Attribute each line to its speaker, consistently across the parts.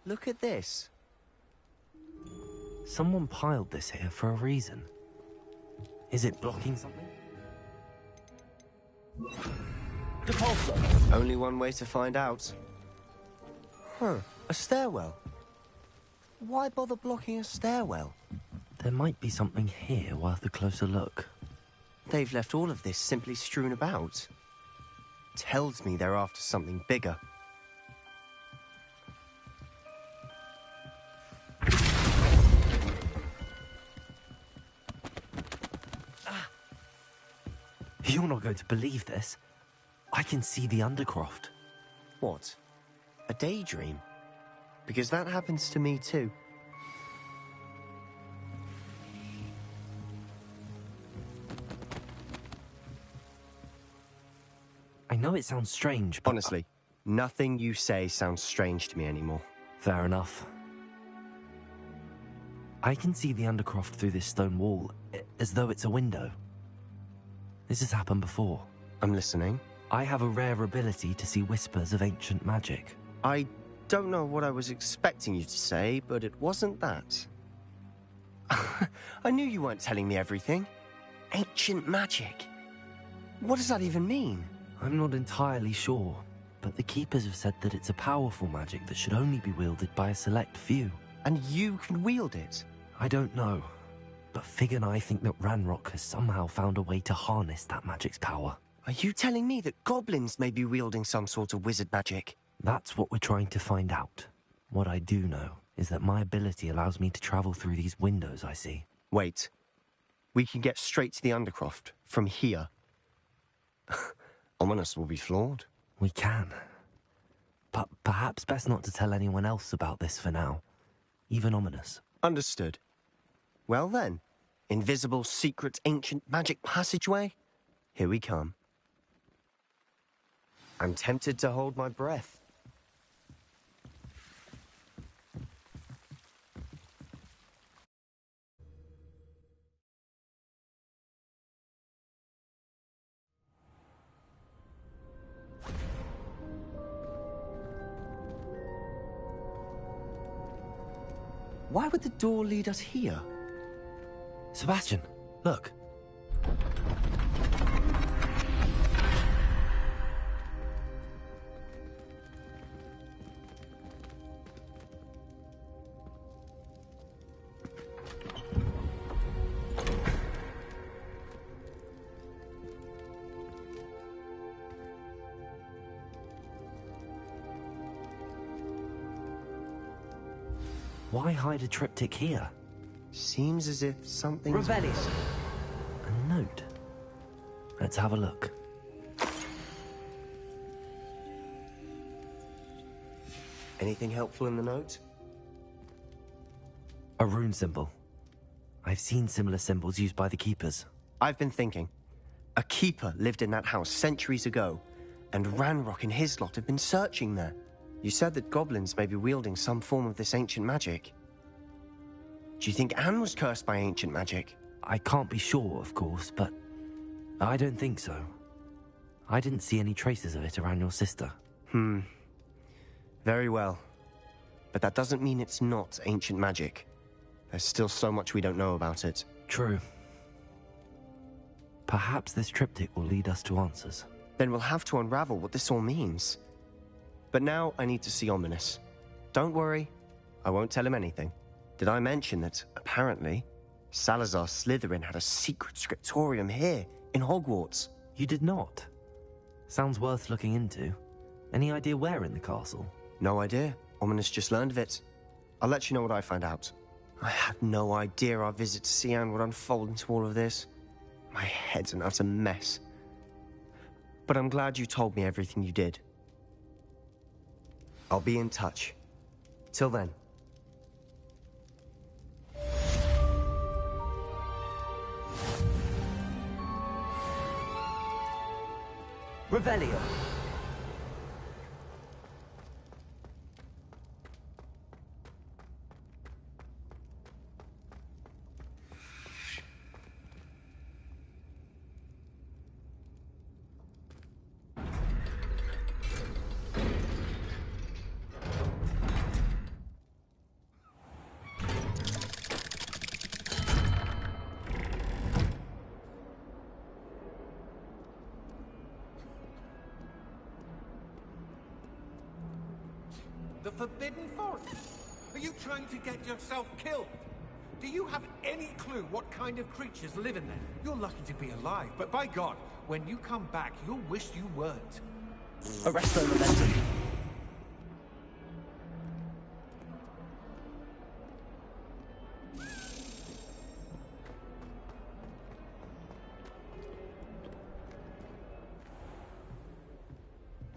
Speaker 1: Look at this.
Speaker 2: Someone piled this here for a reason. Is it blocking something?
Speaker 1: Depulsor. Only one way to find out. Huh, a stairwell. Why bother blocking a stairwell?
Speaker 2: There might be something here worth a closer look.
Speaker 1: They've left all of this simply strewn about. Tells me they're after something bigger.
Speaker 2: You're not going to believe this. I can see the Undercroft.
Speaker 1: What? A daydream? Because that happens to me too.
Speaker 2: I know it sounds strange, but...
Speaker 1: Honestly, nothing you say sounds strange to me anymore.
Speaker 2: Fair enough. I can see the Undercroft through this stone wall, as though it's a window. This has happened before.
Speaker 1: I'm listening.
Speaker 2: I have a rare ability to see whispers of ancient magic.
Speaker 1: I don't know what I was expecting you to say, but it wasn't that. I knew you weren't telling me everything. Ancient magic. What does that even mean?
Speaker 2: I'm not entirely sure, but the Keepers have said that it's a powerful magic that should only be wielded by a select few.
Speaker 1: And you can wield it?
Speaker 2: I don't know, but Fig and I think that Ranrock has somehow found a way to harness that magic's power.
Speaker 1: Are you telling me that goblins may be wielding some sort of wizard magic?
Speaker 2: That's what we're trying to find out. What I do know is that my ability allows me to travel through these windows I see.
Speaker 1: Wait. We can get straight to the Undercroft from here. Ominous will be floored.
Speaker 2: We can. But perhaps best not to tell anyone else about this for now. Even Ominous.
Speaker 1: Understood. Well then, invisible, secret, ancient magic passageway? Here we come. I'm tempted to hold my breath. Why would the door lead us here?
Speaker 2: Sebastian, look. Why hide a triptych here?
Speaker 1: Seems as if something...
Speaker 3: Revelio.
Speaker 2: A note. Let's have a look.
Speaker 1: Anything helpful in the note?
Speaker 2: A rune symbol. I've seen similar symbols used by the Keepers.
Speaker 1: I've been thinking. A keeper lived in that house centuries ago, and Ranrock and his lot have been searching there. You said that goblins may be wielding some form of this ancient magic. Do you think Anne was cursed by ancient magic?
Speaker 2: I can't be sure, of course, but I don't think so. I didn't see any traces of it around your sister.
Speaker 1: Very well. But that doesn't mean it's not ancient magic. There's still so much we don't know about it.
Speaker 2: True. Perhaps this triptych will lead us to answers.
Speaker 1: Then we'll have to unravel what this all means. But now I need to see Ominous. Don't worry, I won't tell him anything. Did I mention that, apparently, Salazar Slytherin had a secret scriptorium here, in Hogwarts?
Speaker 2: You did not? Sounds worth looking into. Any idea where in the castle?
Speaker 1: No idea. Ominous just learned of it. I'll let you know what I find out. I had no idea our visit to Cian would unfold into all of this. My head's an utter mess. But I'm glad you told me everything you did. I'll be in touch. Till then.
Speaker 3: Revelio.
Speaker 4: the Forbidden Forest? Are you trying to get yourself killed? Do you have any clue what kind of creatures live in there? You're lucky to be alive, but by God, when you come back, you'll wish you weren't.
Speaker 3: Arresto momentum.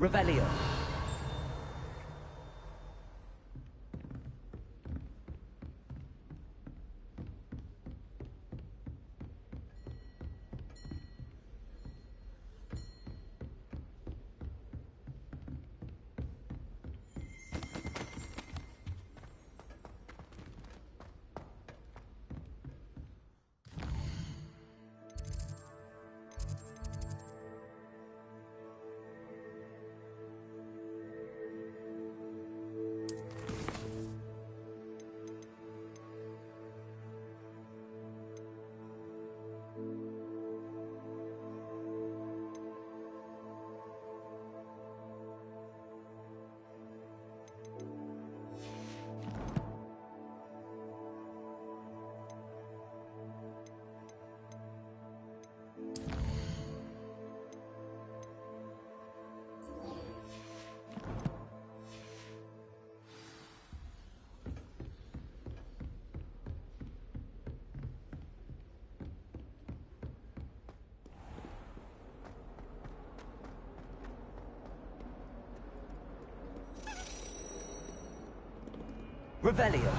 Speaker 3: Revelio. Revelio.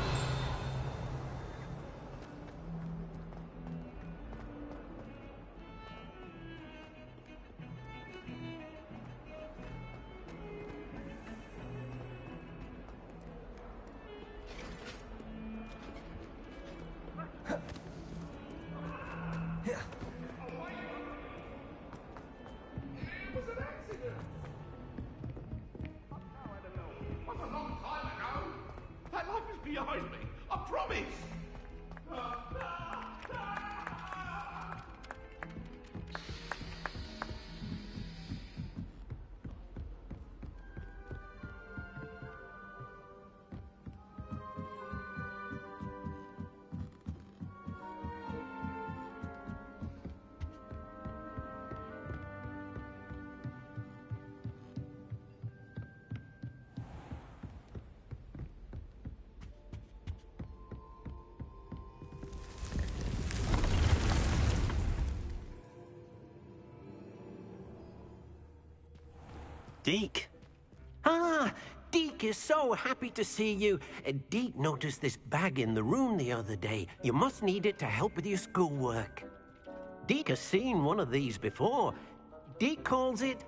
Speaker 5: Behind me, I promise!
Speaker 6: Deke. Ah, Deke is so happy to see you. Deke noticed this bag in the room the other day. You must need it to help with your schoolwork. Deke has seen one of these before. Deke calls it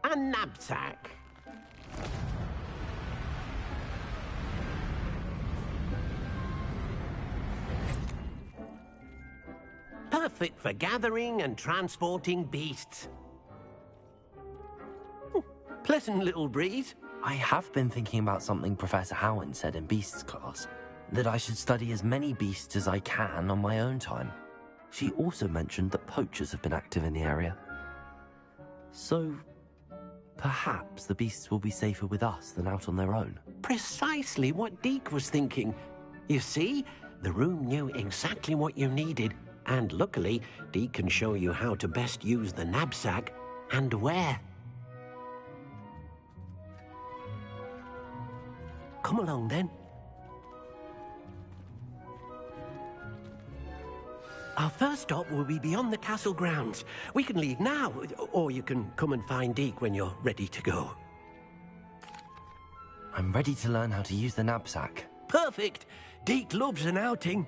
Speaker 6: a knapsack. Perfect for gathering and transporting beasts. Pleasant little breeze.
Speaker 2: I have been thinking about something Professor Howard said in Beasts class, that I should study as many beasts as I can on my own time. She also mentioned that poachers have been active in the area. So, perhaps the beasts will be safer with us than out on their own.
Speaker 6: Precisely what Deke was thinking. You see, the room knew exactly what you needed, and luckily, Deke can show you how to best use the knapsack and where. Come along, then. Our first stop will be beyond the castle grounds. We can leave now, or you can come and find Deke when you're ready to go.
Speaker 2: I'm ready to learn how to use the knapsack.
Speaker 6: Perfect! Deke loves an outing.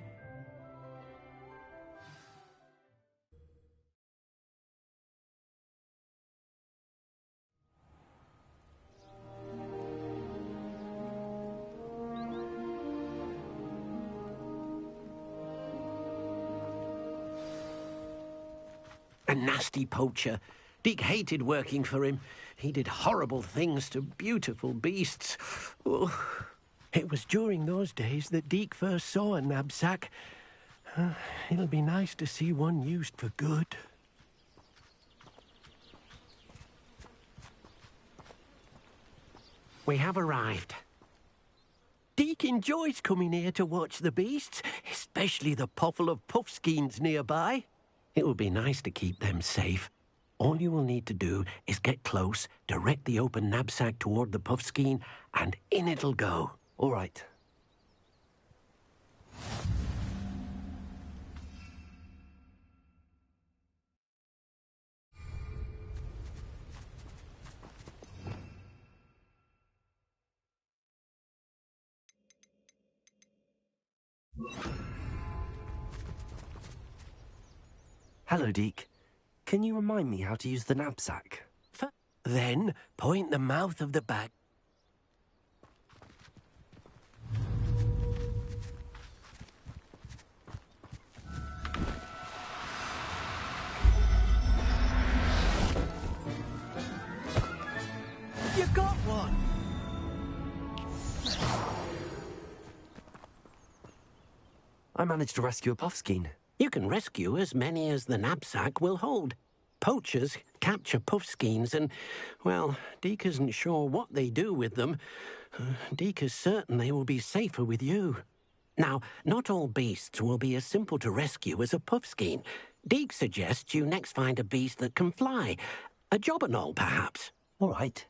Speaker 6: A nasty poacher. Deke hated working for him. He did horrible things to beautiful beasts. Oh, it was during those days that Deke first saw a knapsack. It'll be nice to see one used for good. We have arrived. Deke enjoys coming here to watch the beasts, especially the potful of puffskeins nearby. It would be nice to keep them safe. All you will need to do is get close, direct the open knapsack toward the puffskein, and in it'll go.
Speaker 2: All right. Hello, Deke. Can you remind me how to use the knapsack?
Speaker 6: Then point the mouth of the bag. You got one!
Speaker 2: I managed to rescue a puffskein.
Speaker 6: You can rescue as many as the knapsack will hold. Poachers capture puffskeins and, well, Deke isn't sure what they do with them. Deke is certain they will be safer with you. Now, not all beasts will be as simple to rescue as a puffskein. Deke suggests you next find a beast that can fly. A jobberknoll, perhaps.
Speaker 2: All right.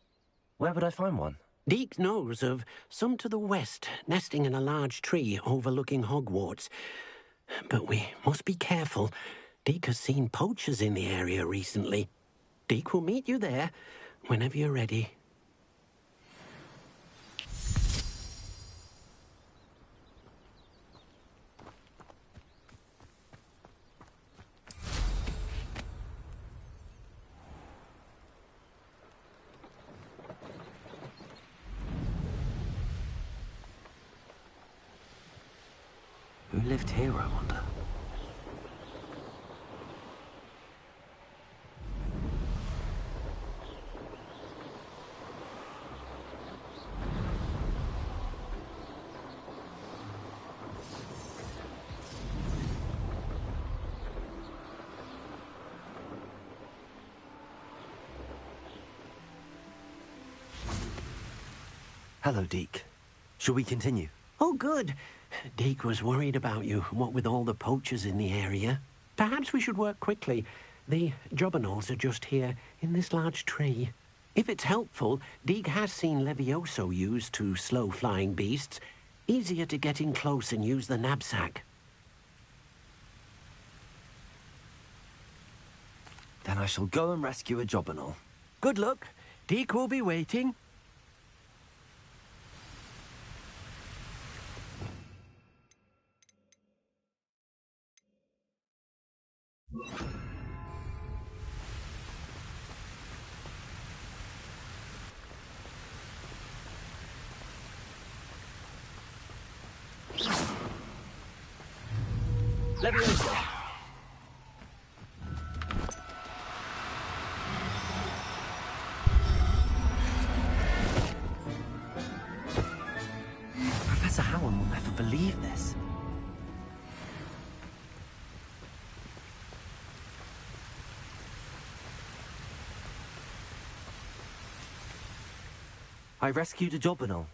Speaker 2: Where would I find one?
Speaker 6: Deke knows of some to the west, nesting in a large tree overlooking Hogwarts. But we must be careful. Deke has seen poachers in the area recently. Deke will meet you there whenever you're ready.
Speaker 2: Who lived here, I wonder? Hello, Deke. Shall we continue?
Speaker 6: Oh, good. Deke was worried about you, what with all the poachers in the area. Perhaps we should work quickly. The jobberknolls are just here, in this large tree. If it's helpful, Deke has seen Levioso used to slow flying beasts. Easier to get in close and use the knapsack.
Speaker 2: Then I shall go and rescue a jobberknoll.
Speaker 6: Good luck. Deke will be waiting.
Speaker 3: Levioso.
Speaker 2: Professor Howard will never believe this. I rescued a jobberknoll.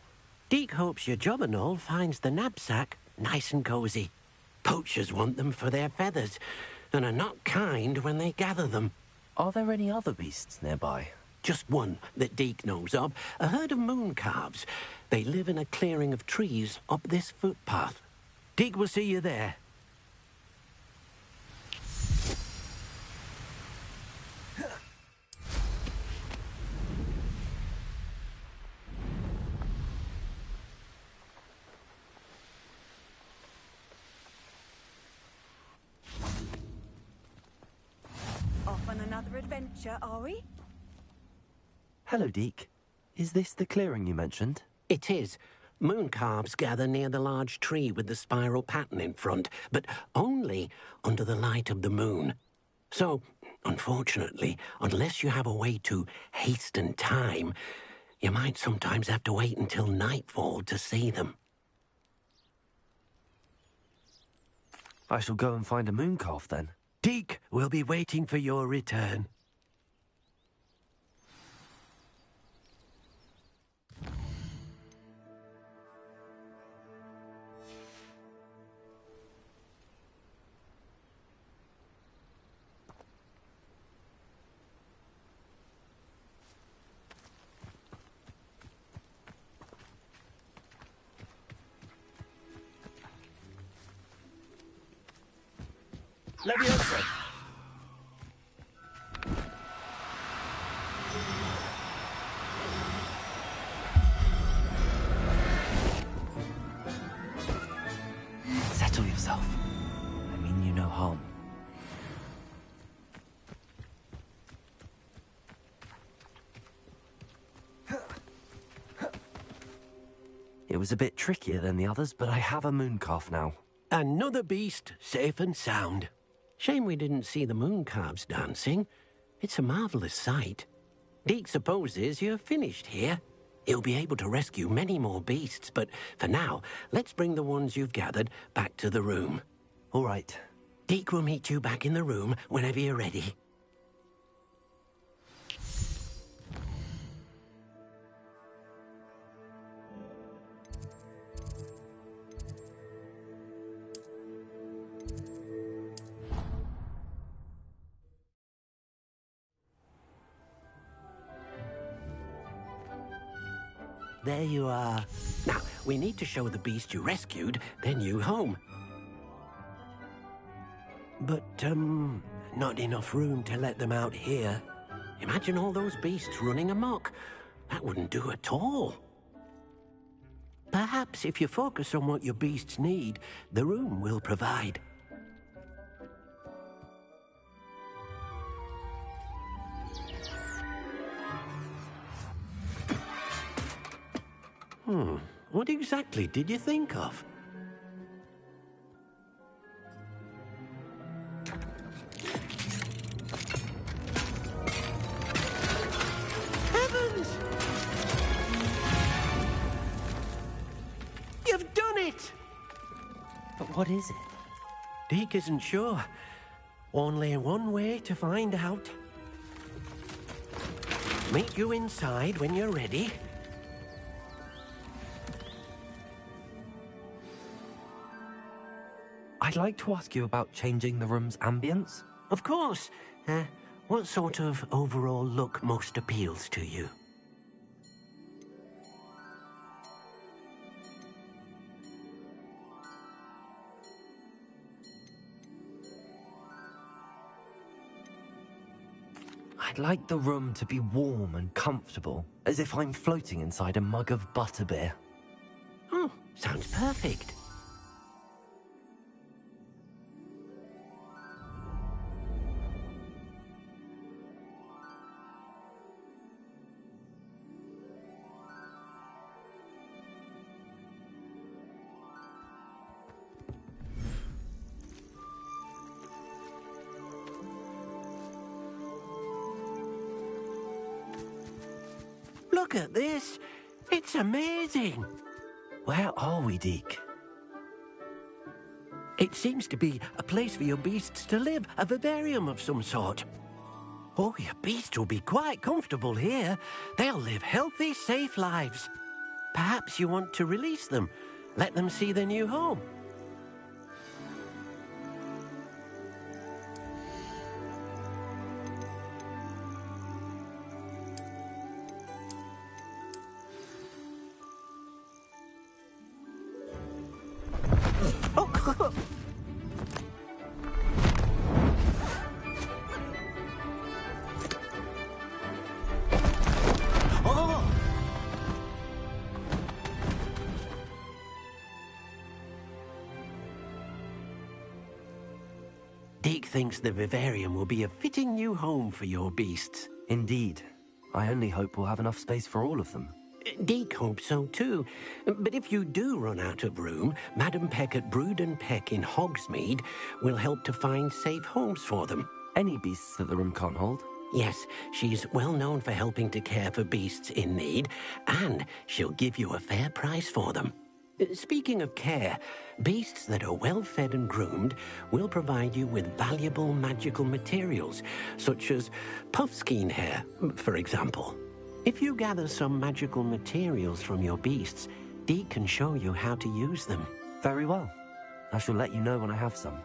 Speaker 6: Deke hopes your jobberknoll finds the knapsack nice and cozy. Poachers want them for their feathers, and are not kind when they gather them.
Speaker 2: Are there any other beasts nearby?
Speaker 6: Just one that Deke knows of, a herd of moon calves. They live in a clearing of trees up this footpath. Deke will see you there.
Speaker 5: Off on another adventure, are we?
Speaker 2: Hello, Deke. Is this the clearing you mentioned?
Speaker 6: It is. Moon calves gather near the large tree with the spiral pattern in front, but only under the light of the moon. So, unfortunately, unless you have a way to hasten time, you might sometimes have to wait until nightfall to see them.
Speaker 2: I shall go and find a moon calf then.
Speaker 6: Deke will be waiting for your return.
Speaker 3: Leviosa!
Speaker 2: Settle yourself. I mean you no harm. It was a bit trickier than the others, but I have a mooncalf now.
Speaker 6: Another beast, safe and sound. Shame we didn't see the mooncalves dancing. It's a marvelous sight. Deke supposes you're finished here. He'll be able to rescue many more beasts, but for now, let's bring the ones you've gathered back to the room.
Speaker 2: All right.
Speaker 6: Deke will meet you back in the room whenever you're ready. There you are. Now, we need to show the beast you rescued their new home. But, not enough room to let them out here. Imagine all those beasts running amok. That wouldn't do at all. Perhaps if you focus on what your beasts need, the room will provide. What exactly did you think of? Heavens! You've done it!
Speaker 2: But what is it?
Speaker 6: Deke isn't sure. Only one way to find out. Meet you inside when you're ready.
Speaker 2: I'd like to ask you about changing the room's ambience.
Speaker 6: Of course. What sort of overall look most appeals to you?
Speaker 2: I'd like the room to be warm and comfortable, as if I'm floating inside a mug of butterbeer.
Speaker 6: Oh, sounds perfect. Look at this. It's amazing.
Speaker 2: Where are we, Deke?
Speaker 6: It seems to be a place for your beasts to live, a vivarium of some sort. Oh, your beasts will be quite comfortable here. They'll live healthy, safe lives. Perhaps you want to release them, let them see their new home. Deke thinks the vivarium will be a fitting new home for your beasts.
Speaker 2: Indeed. I only hope we'll have enough space for all of them.
Speaker 6: Deke hopes so too. But if you do run out of room, Madam Peck at Brood and Peck in Hogsmeade will help to find safe homes for them.
Speaker 2: Any beasts that the room can't hold?
Speaker 6: Yes, she's well known for helping to care for beasts in need, and she'll give you a fair price for them. Speaking of care, beasts that are well fed and groomed will provide you with valuable magical materials, such as puffskein hair, for example. If you gather some magical materials from your beasts, Deke can show you how to use them.
Speaker 2: Very well. I shall let you know when I have some.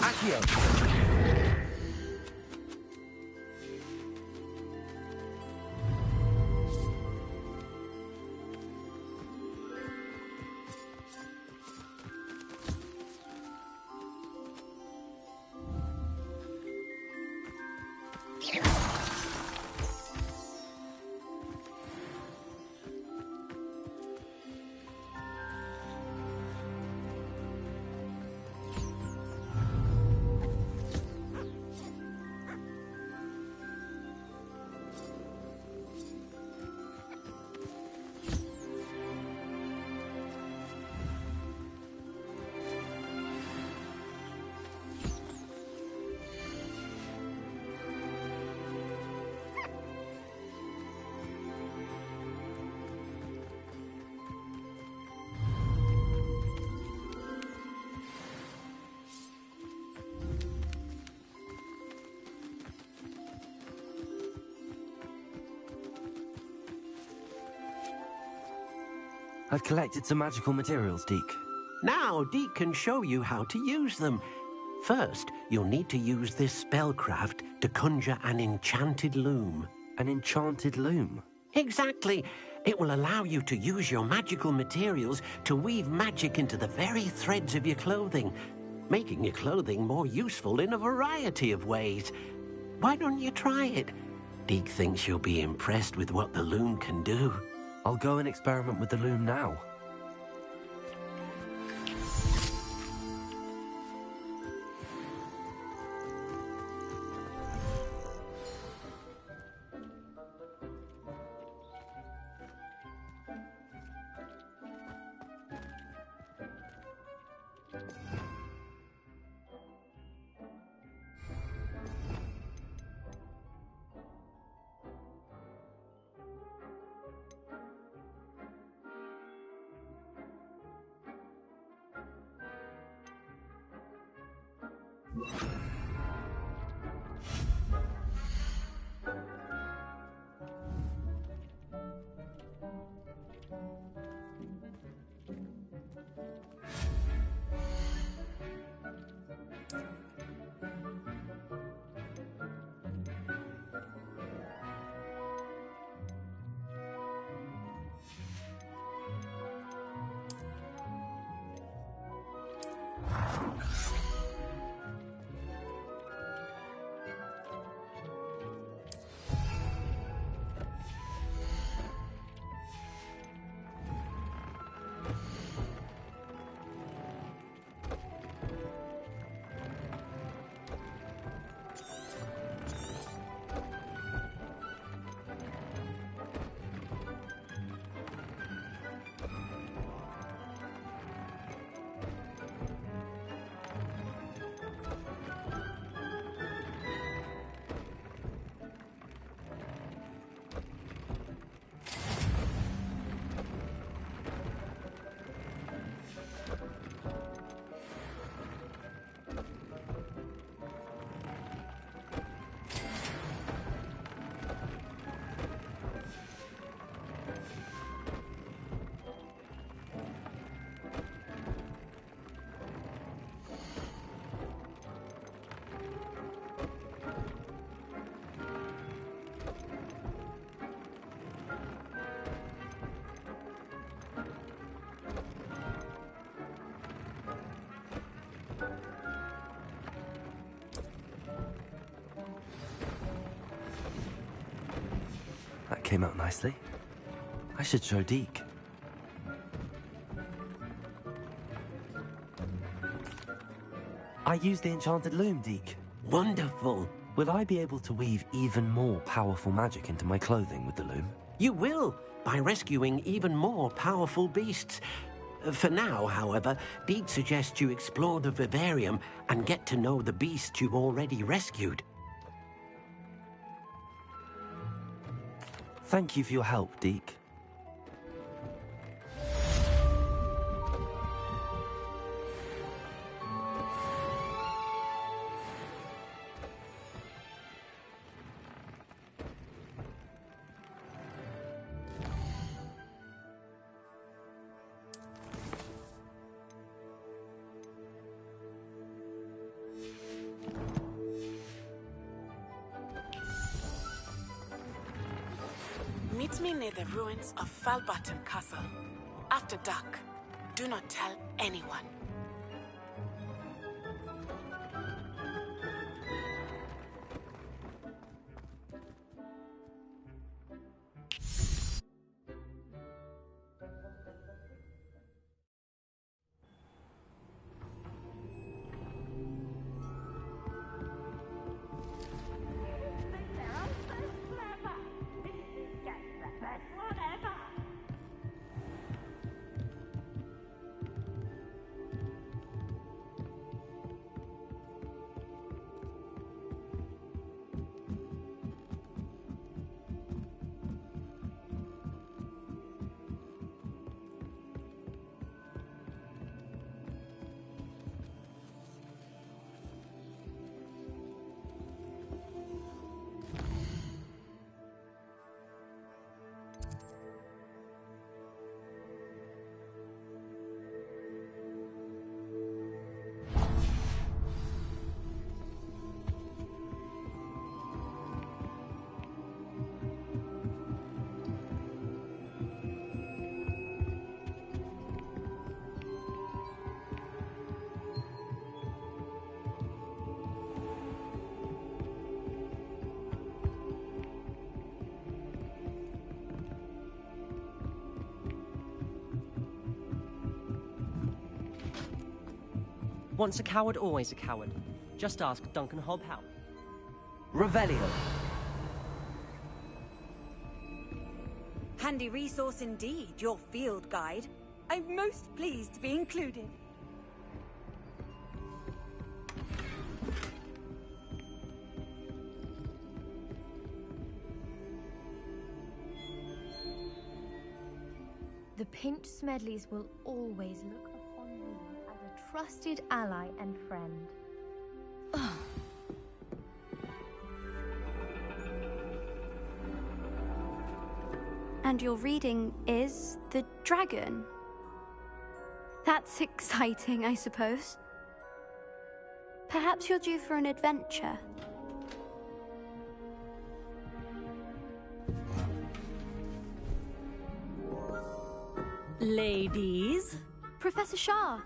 Speaker 3: Accio.
Speaker 2: I've collected some magical materials, Deke.
Speaker 6: Now, Deke can show you how to use them. First, you'll need to use this spellcraft to conjure an enchanted loom.
Speaker 2: An enchanted loom?
Speaker 6: Exactly. It will allow you to use your magical materials to weave magic into the very threads of your clothing, making your clothing more useful in a variety of ways. Why don't you try it? Deke thinks you'll be impressed with what the loom can do.
Speaker 2: I'll go and experiment with the loom now. That came out nicely. I should show Deke. I used the enchanted loom, Deke.
Speaker 6: Wonderful.
Speaker 2: Will I be able to weave even more powerful magic into my clothing with the loom?
Speaker 6: You will, by rescuing even more powerful beasts. For now, however, Deke suggests you explore the vivarium and get to know the beasts you've already rescued.
Speaker 2: Thank you for your help, Deke.
Speaker 7: Meet me near the ruins of Falbutton Castle. After dark. Do not tell anyone.
Speaker 3: Once a coward, always a coward. Just ask Duncan Hobhouse.
Speaker 2: Revelio.
Speaker 5: Handy resource indeed, your field guide. I'm most pleased to be included.
Speaker 8: The Pinch Smedleys will always look upon you as a trusted ally and friend.
Speaker 9: And your reading is the dragon. That's exciting, I suppose. Perhaps you're due for an adventure.
Speaker 10: Ladies,
Speaker 9: Professor Shah.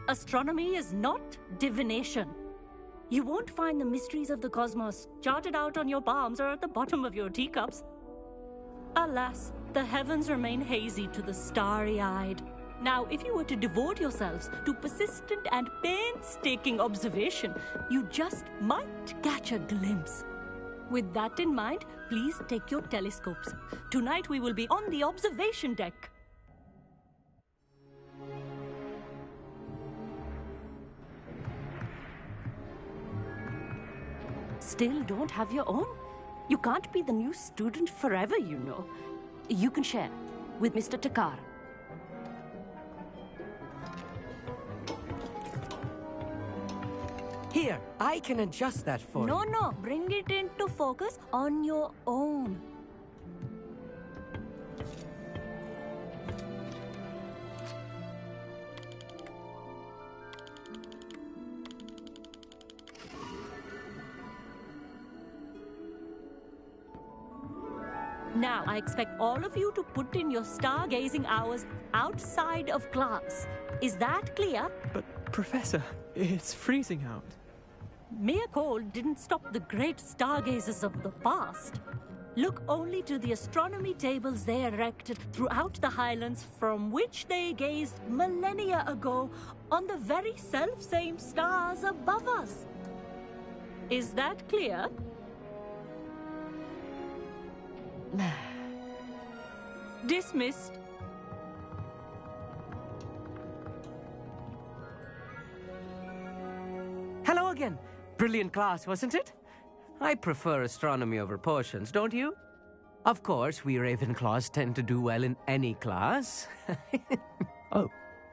Speaker 10: astronomy is not divination. You won't find the mysteries of the cosmos charted out on your palms or at the bottom of your teacups. Alas, the heavens remain hazy to the starry-eyed. Now, if you were to devote yourselves to persistent and painstaking observation, you just might catch a glimpse. With that in mind, please take your telescopes. Tonight we will be on the observation deck. Still don't have your own? You can't be the new student forever, you know. You can share with Mr. Takar.
Speaker 6: Here, I can adjust that for you.
Speaker 10: No, bring it into focus on your own. Now, I expect all of you to put in your stargazing hours outside of class. Is that clear?
Speaker 11: But, Professor, it's freezing out.
Speaker 10: Mere cold didn't stop the great stargazers of the past. Look only to the astronomy tables they erected throughout the highlands from which they gazed millennia ago on the very self-same stars above us. Is that clear? Dismissed.
Speaker 6: Hello again. Brilliant class, wasn't it? I prefer astronomy over potions, don't you? Of course, we Ravenclaws tend to do well in any class.
Speaker 2: Oh,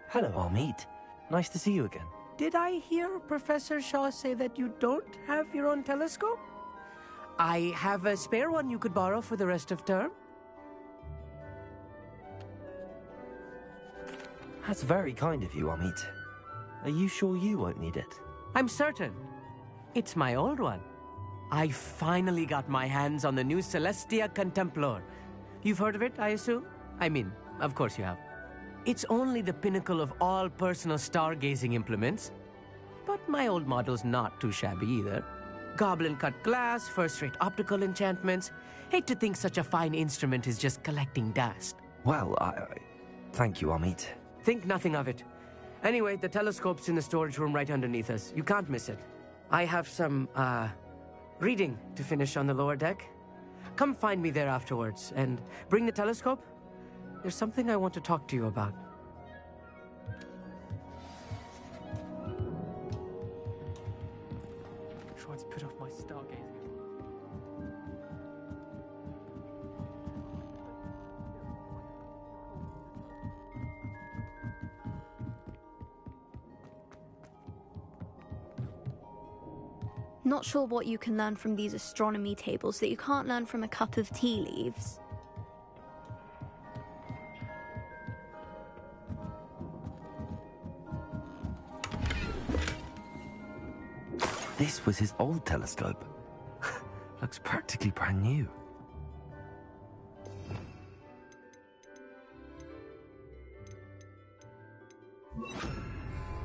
Speaker 2: hello, Amit. Nice to see you again.
Speaker 6: Did I hear Professor Shaw say that you don't have your own telescope? I have a spare one you could borrow for the rest of term.
Speaker 2: That's very kind of you, Amit. Are you sure you won't need it?
Speaker 6: I'm certain. It's my old one. I finally got my hands on the new Celestia Contemplar. You've heard of it, I assume? I mean, of course you have. It's only the pinnacle of all personal stargazing implements. But my old model's not too shabby either. Goblin-cut glass, first-rate optical enchantments. Hate to think such a fine instrument is just collecting dust.
Speaker 2: Well, thank you, Amit.
Speaker 6: Think nothing of it. Anyway, the telescope's in the storage room right underneath us. You can't miss it. I have some, reading to finish on the lower deck. Come find me there afterwards, and bring the telescope. There's something I want to talk to you about.
Speaker 11: Try to put off my stargazing.
Speaker 9: Not sure what you can learn from these astronomy tables that you can't learn from a cup of tea leaves.
Speaker 2: This was his old telescope. Looks practically brand new.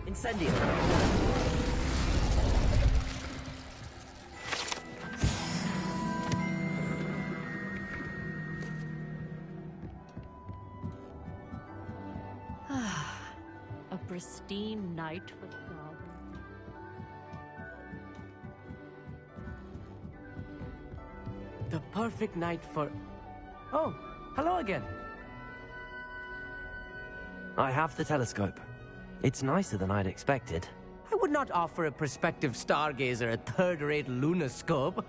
Speaker 2: Incendio!
Speaker 10: A pristine night for the garden.
Speaker 6: The perfect night for... Oh, hello again.
Speaker 2: I have the telescope. It's nicer than I'd expected.
Speaker 6: I would not offer a prospective stargazer a third-rate lunoscope.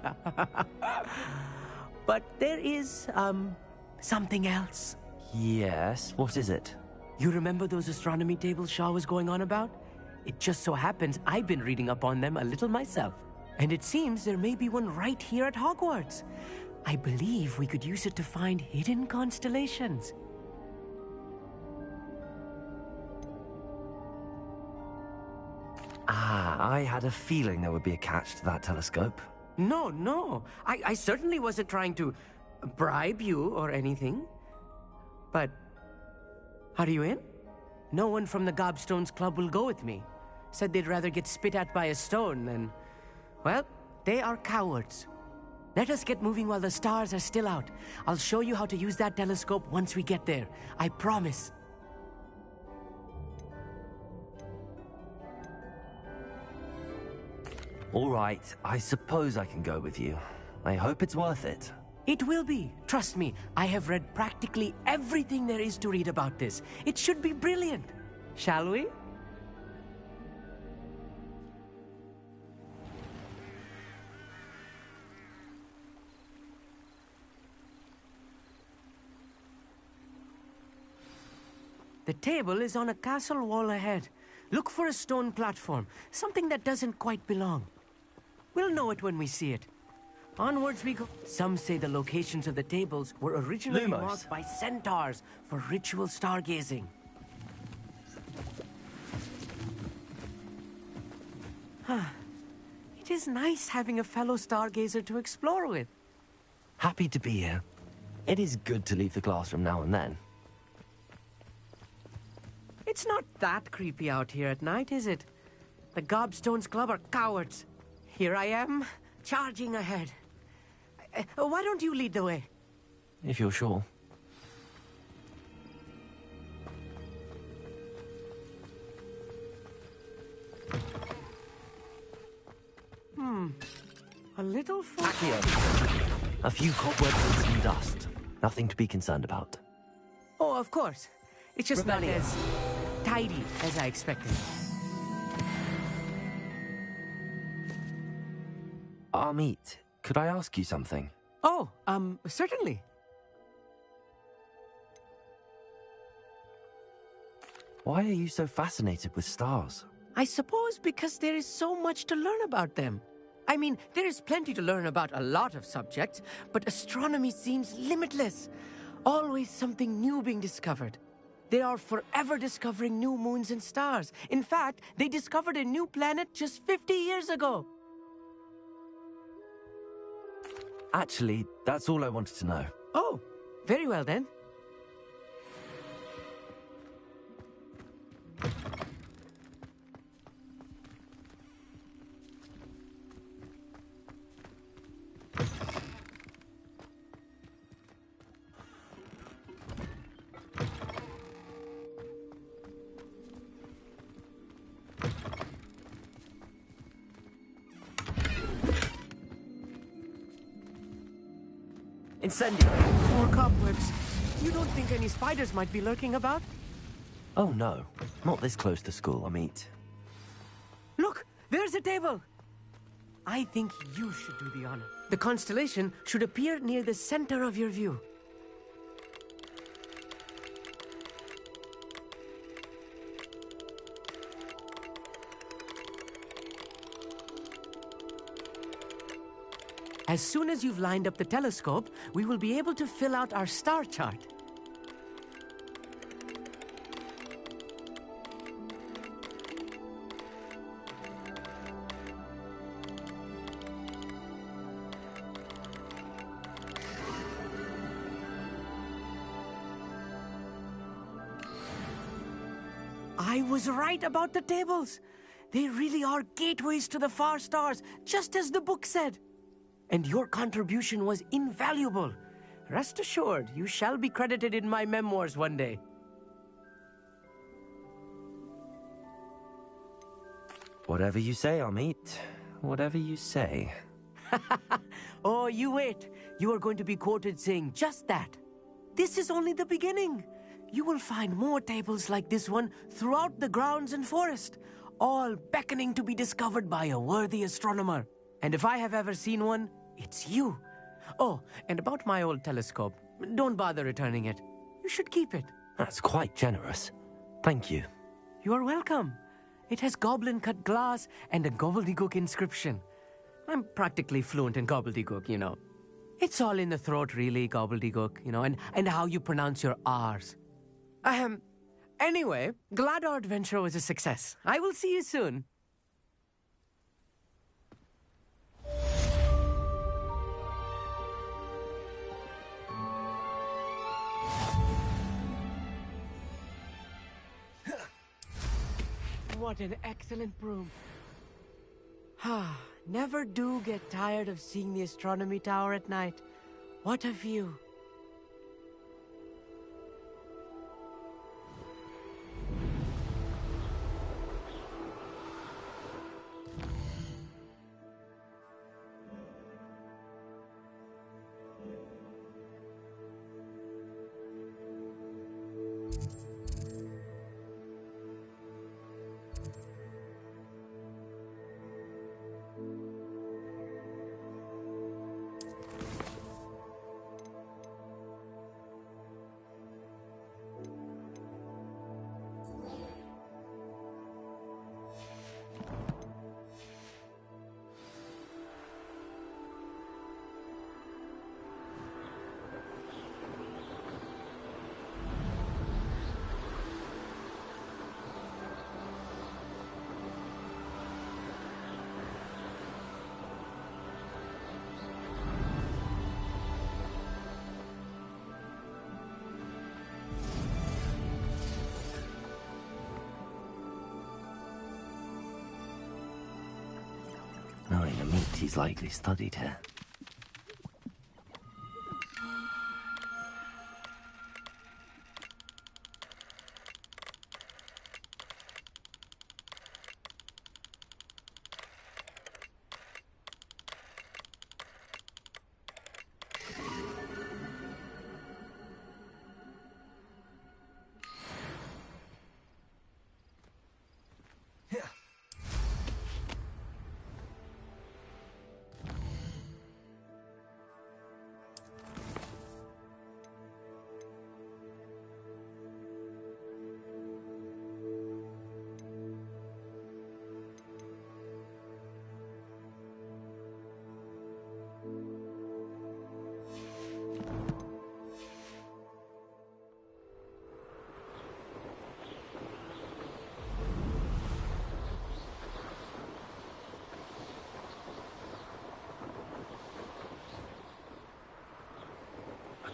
Speaker 6: But there is, something else.
Speaker 2: Yes, what is it?
Speaker 6: You remember those astronomy tables Shaw was going on about? It just so happens I've been reading up on them a little myself. And it seems there may be one right here at Hogwarts. I believe we could use it to find hidden constellations.
Speaker 2: I had a feeling there would be a catch to that telescope.
Speaker 6: No. I certainly wasn't trying to bribe you or anything. But, are you in? No one from the Gobstones Club will go with me. Said they'd rather get spit at by a stone than... Well, they are cowards. Let us get moving while the stars are still out. I'll show you how to use that telescope once we get there. I promise.
Speaker 2: All right, I suppose I can go with you. I hope it's worth it.
Speaker 6: It will be. Trust me, I have read practically everything there is to read about this. It should be brilliant. Shall we? The table is on a castle wall ahead. Look for a stone platform, something that doesn't quite belong. We'll know it when we see it. Onwards we go. Some say the locations of the tables were originally marked by centaurs for ritual stargazing. It is nice having a fellow stargazer to explore with.
Speaker 2: Happy to be here. It is good to leave the classroom now and then.
Speaker 6: It's not that creepy out here at night, is it? The Gobstones Club are cowards. Here I am, charging ahead. Why don't you lead the way?
Speaker 2: If you're sure.
Speaker 6: A little far...
Speaker 2: Accio. A few cobwebs and some dust. Nothing to be concerned about.
Speaker 6: Oh, of course. It's just not
Speaker 2: Rebellion.
Speaker 6: as tidy as I expected.
Speaker 2: Amit, could I ask you something?
Speaker 6: Oh, certainly.
Speaker 2: Why are you so fascinated with stars?
Speaker 6: I suppose because there is so much to learn about them. I mean, there is plenty to learn about a lot of subjects, but astronomy seems limitless. Always something new being discovered. They are forever discovering new moons and stars. In fact, they discovered a new planet just 50 years ago.
Speaker 2: Actually, that's all I wanted to know.
Speaker 6: Oh,
Speaker 12: Very well, then.
Speaker 2: Incendio!
Speaker 12: More cobwebs. You don't think any spiders might be lurking about?
Speaker 2: Oh no, not this close to school, Amit.
Speaker 12: Look, there's a table. I think you should do the honor. The constellation should appear near the center of your view. As soon as you've lined up the telescope, we will be able to fill out our star chart. I was right about the tables. They really are gateways to the far stars, just as the book said. And your contribution was invaluable. Rest assured, you shall be credited in my memoirs one day.
Speaker 2: Whatever you say, Amit. Whatever you say.
Speaker 12: Oh, you wait. You are going to be quoted saying just that. This is only the beginning. You will find more tables like this one throughout the grounds and forest, all beckoning to be discovered by a worthy astronomer. And if I have ever seen one, it's you. Oh, and about my old telescope. Don't bother returning it. You should keep it.
Speaker 2: That's quite generous. Thank you.
Speaker 12: You are welcome. It has goblin-cut glass and a gobbledygook inscription. I'm practically fluent in gobbledygook, you know. It's all in the throat, really, gobbledygook, you know, and how you pronounce your R's. Anyway, glad our adventure was a success. I will see you soon. What an excellent broom. Never do get tired of seeing the astronomy tower at night. What a view.
Speaker 2: Knowing Amit, he's likely studied here.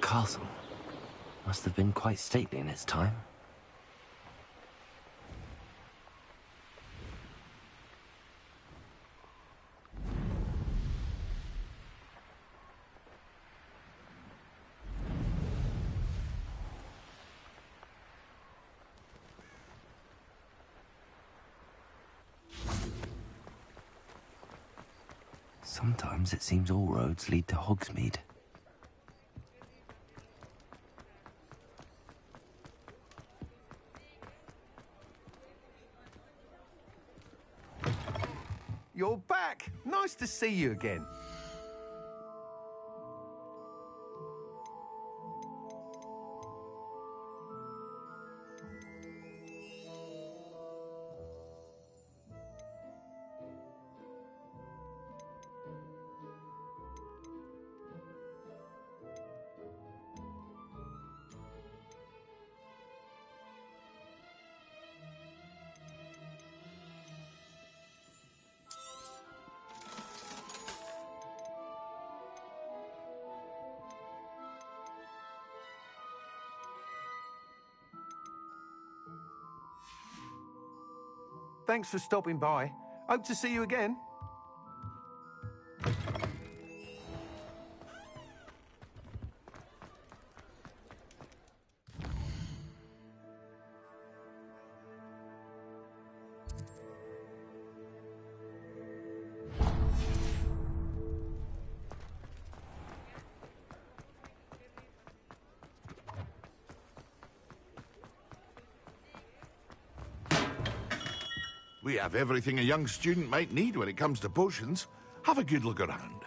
Speaker 2: Castle. must have been quite stately in its time. Sometimes it seems all roads lead to Hogsmeade.
Speaker 4: You're back! Nice to see you again. Thanks for stopping by. Hope to see you again.
Speaker 13: We have everything a young student might need when it comes to potions. Have a good look around.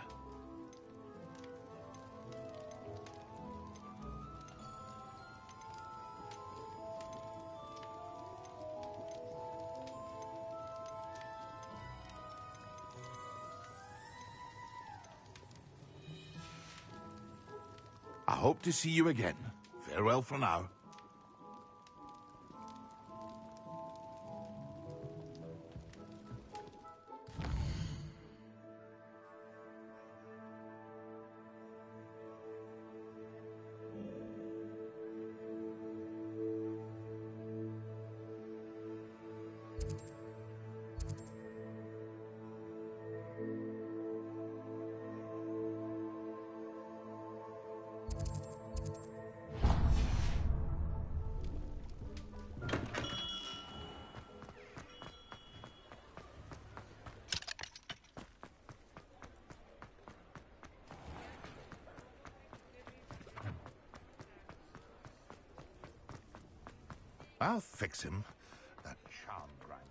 Speaker 13: I hope to see you again. Farewell for now. I'll fix him. That charm grinder.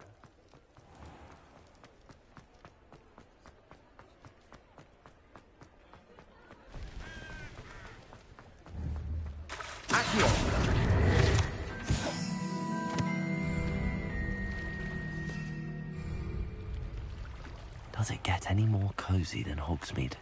Speaker 2: Does it get any more cozy than Hogsmeade?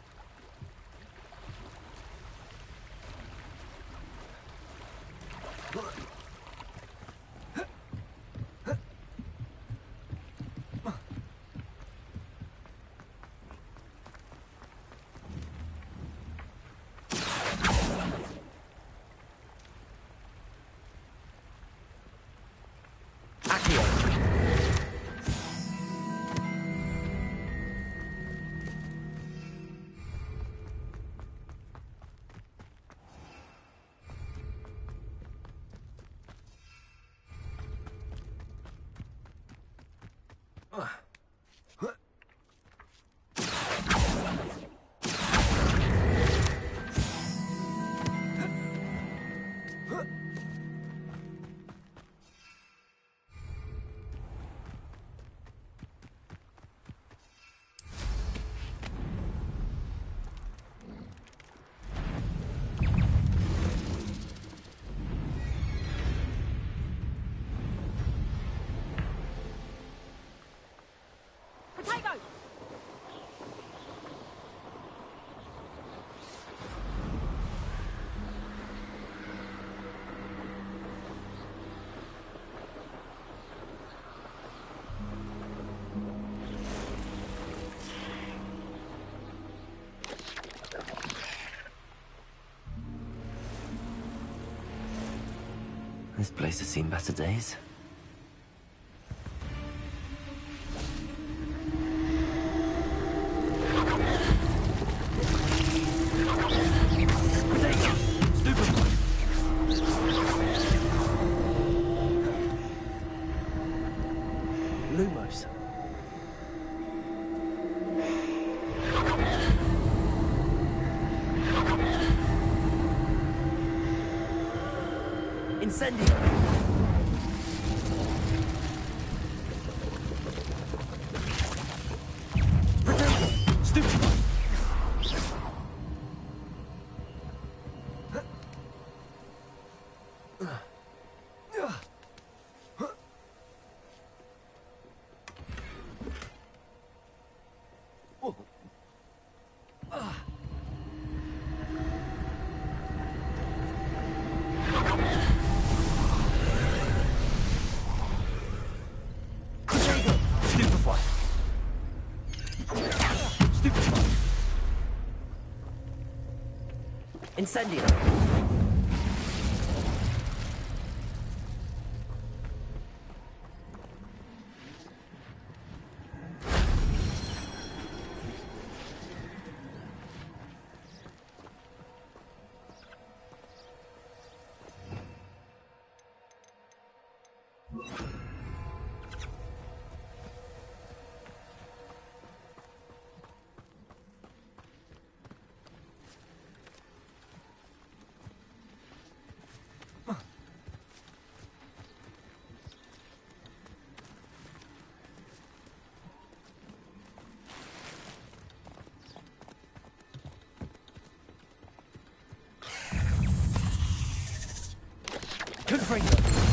Speaker 2: This place has seen better days.
Speaker 3: Lumos. Incendio! Potato! Stupefy! Incendio! Confringo!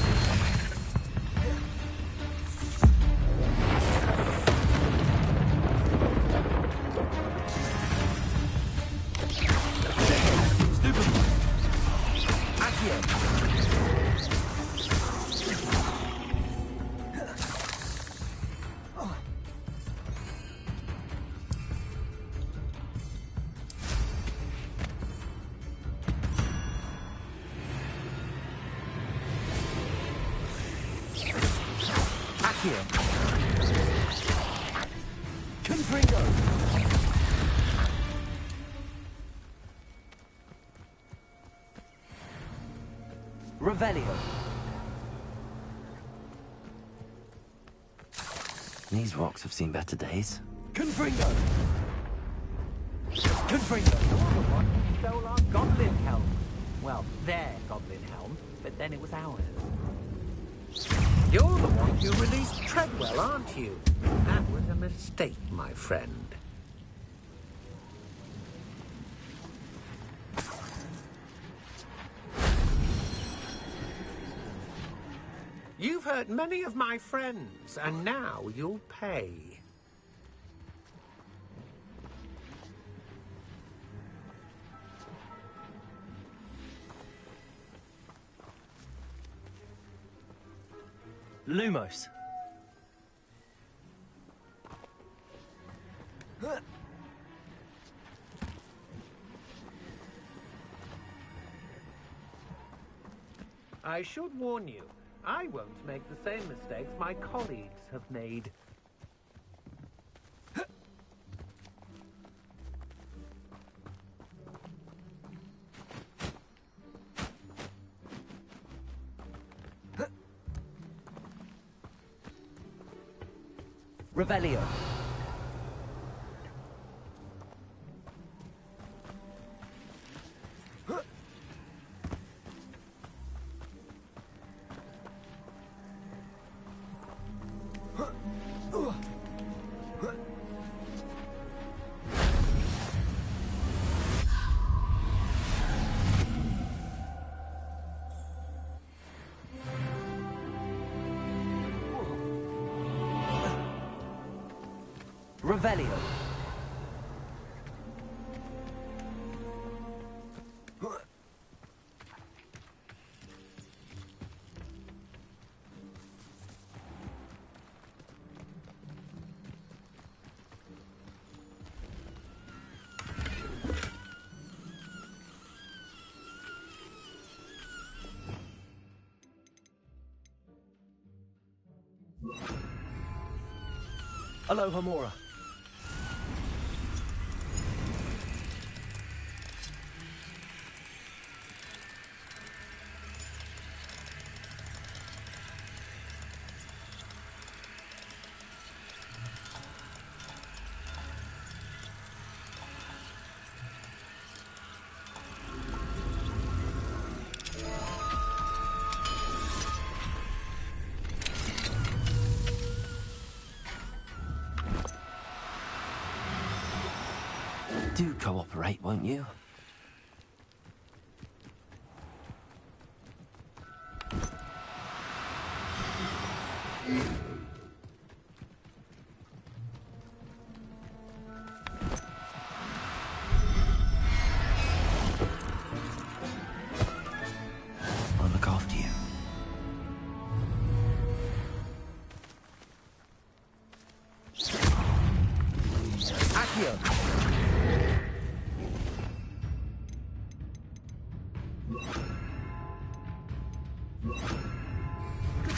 Speaker 3: Here. Confringo! Revelio.
Speaker 2: These rocks have seen better days.
Speaker 3: Confringo! Confringo!
Speaker 14: You're the one who stole our goblin helm. Well, their goblin helm, but then it was ours. You're the one who released Treadwell, aren't you? That was a mistake, my friend. You've hurt many of my friends, and now you'll pay.
Speaker 3: Lumos.
Speaker 14: I should warn you, I won't make the same mistakes my colleagues have made.
Speaker 3: Revelio. Revelio.
Speaker 15: Aloha Mora.
Speaker 2: Do cooperate, won't you? I'll look after you.
Speaker 15: Accio!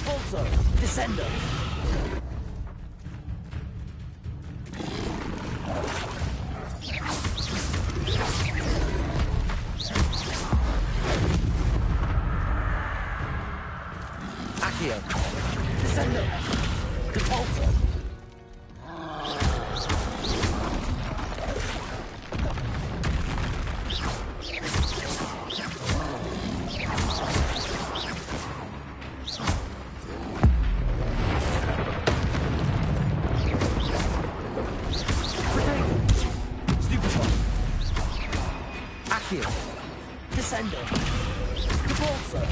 Speaker 15: Also, Descender! Accio! Descender! Repulsor! Accio! Descender! Repulsor!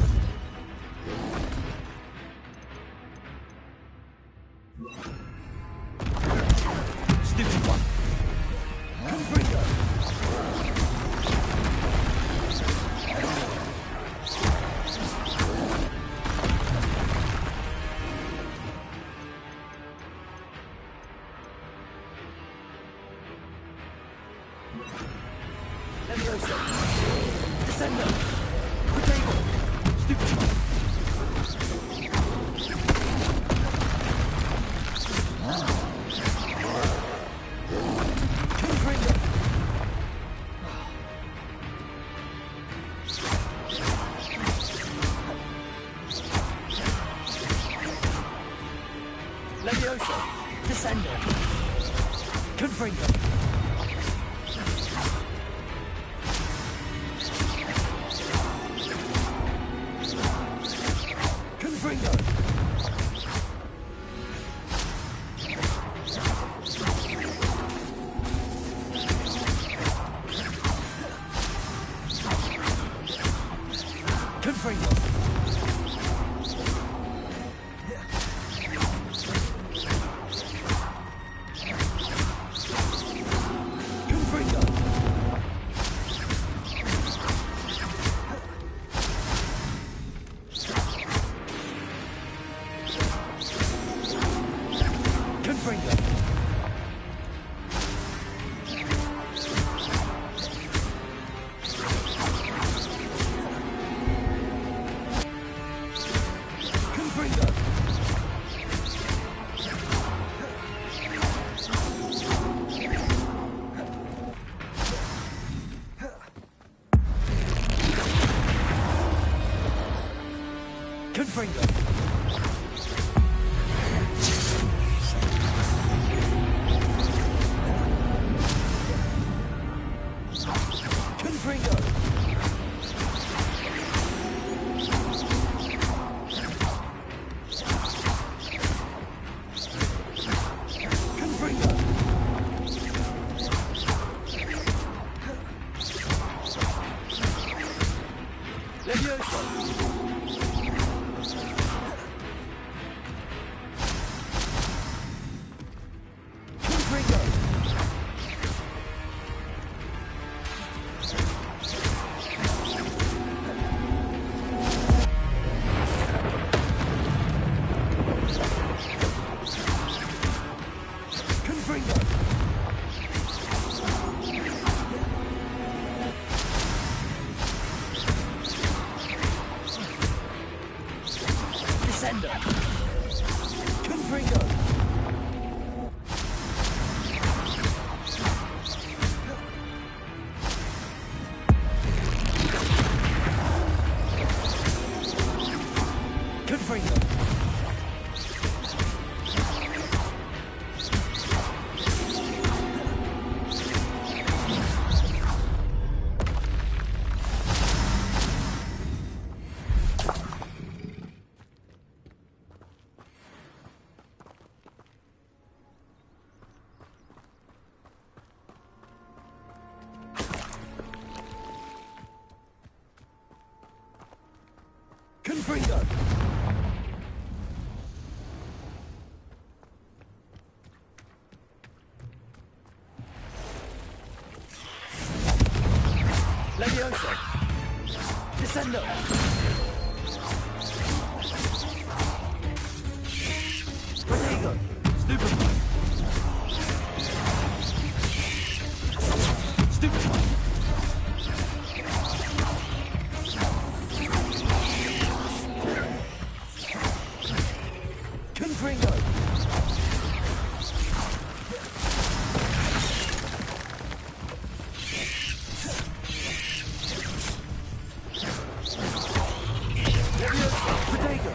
Speaker 15: Stupid one! Confringo! Leviosa! Descender! Potato! Stupid one! Confringo! Leviosa! Descender! Confringo! Confringo! Confringo! Confringo! Confringo! Confringo! Confringo! Confringo! Confringo! Leviosa! Confringo! Confringo! Descender! Confringo! Confringo! Confringo! Confringo! Levioso! Descendo! Protego! Stupefy! Stupefy! Confringo! Protego!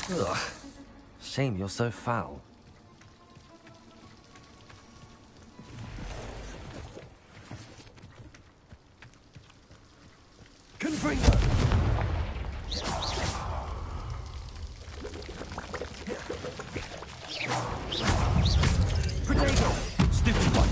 Speaker 2: Ugh. Shame you're so foul.
Speaker 15: Confringo! Protego!
Speaker 2: Stupid one.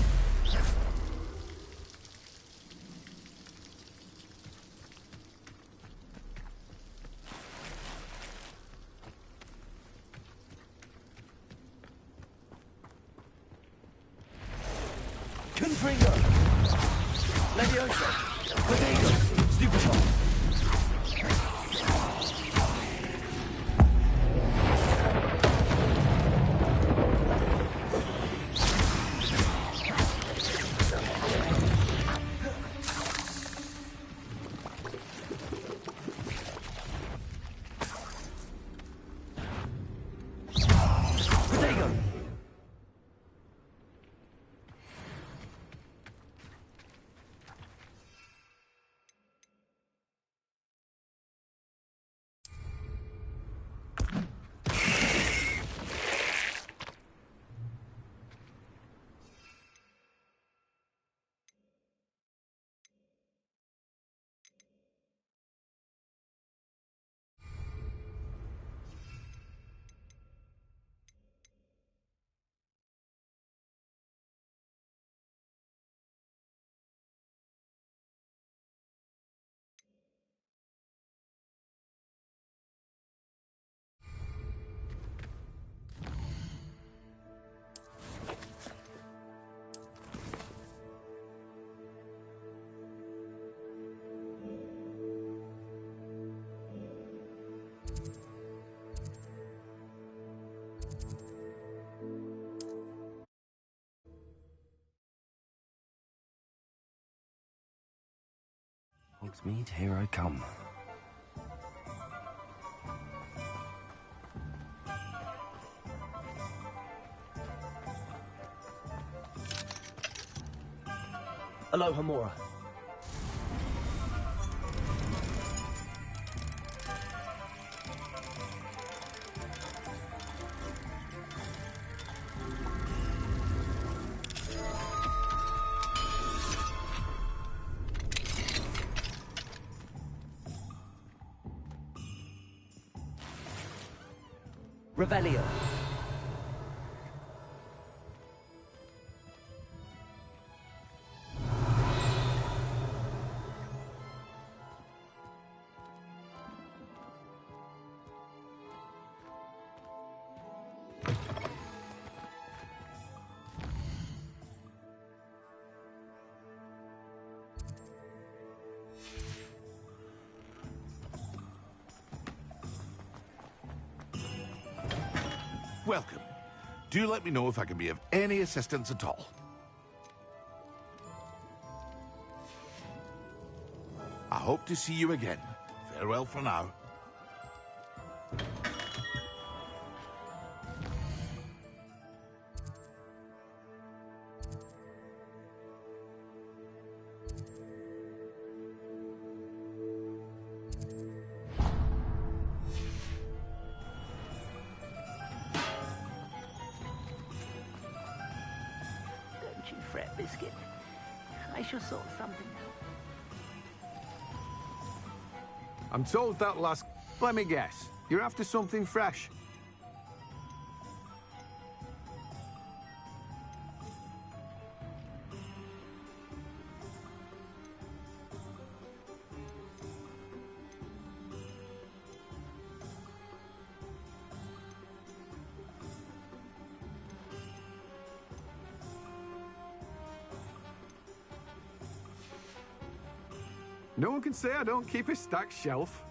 Speaker 15: Confringo! Levioso! Protego! Stupid one! Protego!
Speaker 2: Hogsmeade, here I come.
Speaker 15: Aloha Mora. Revelio.
Speaker 13: Welcome. Do let me know if I can be of any assistance at all. I hope to see you again. Farewell for now.
Speaker 16: biscuit. I shall sort something out.
Speaker 17: I'm told that last... Let me guess. You're after something fresh. No one can say I don't keep a stacked shelf.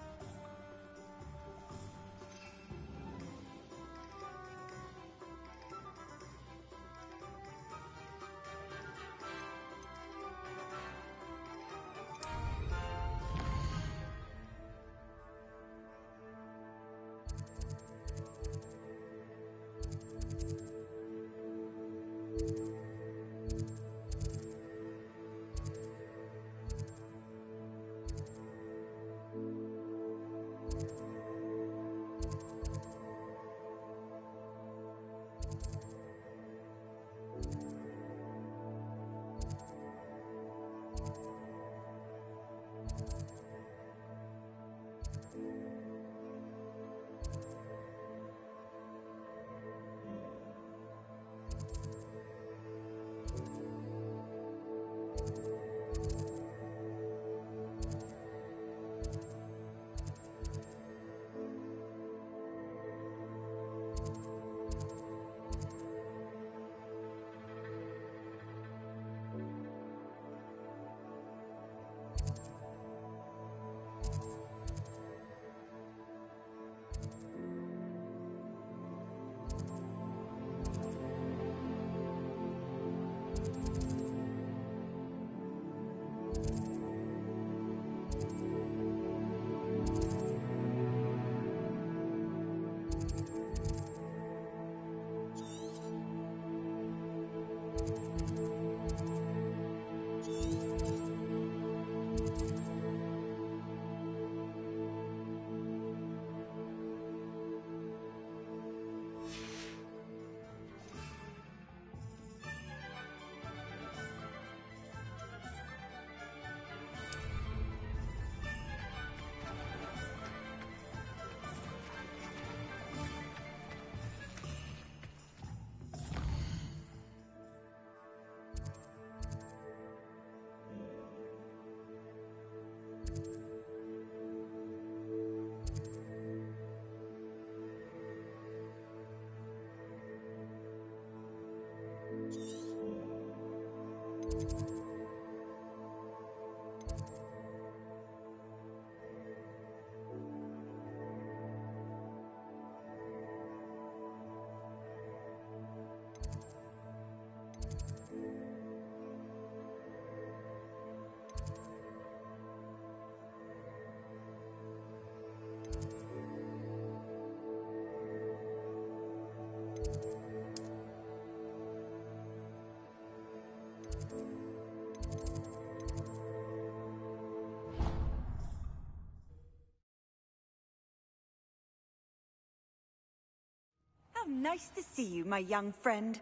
Speaker 5: How nice to see you, my young friend.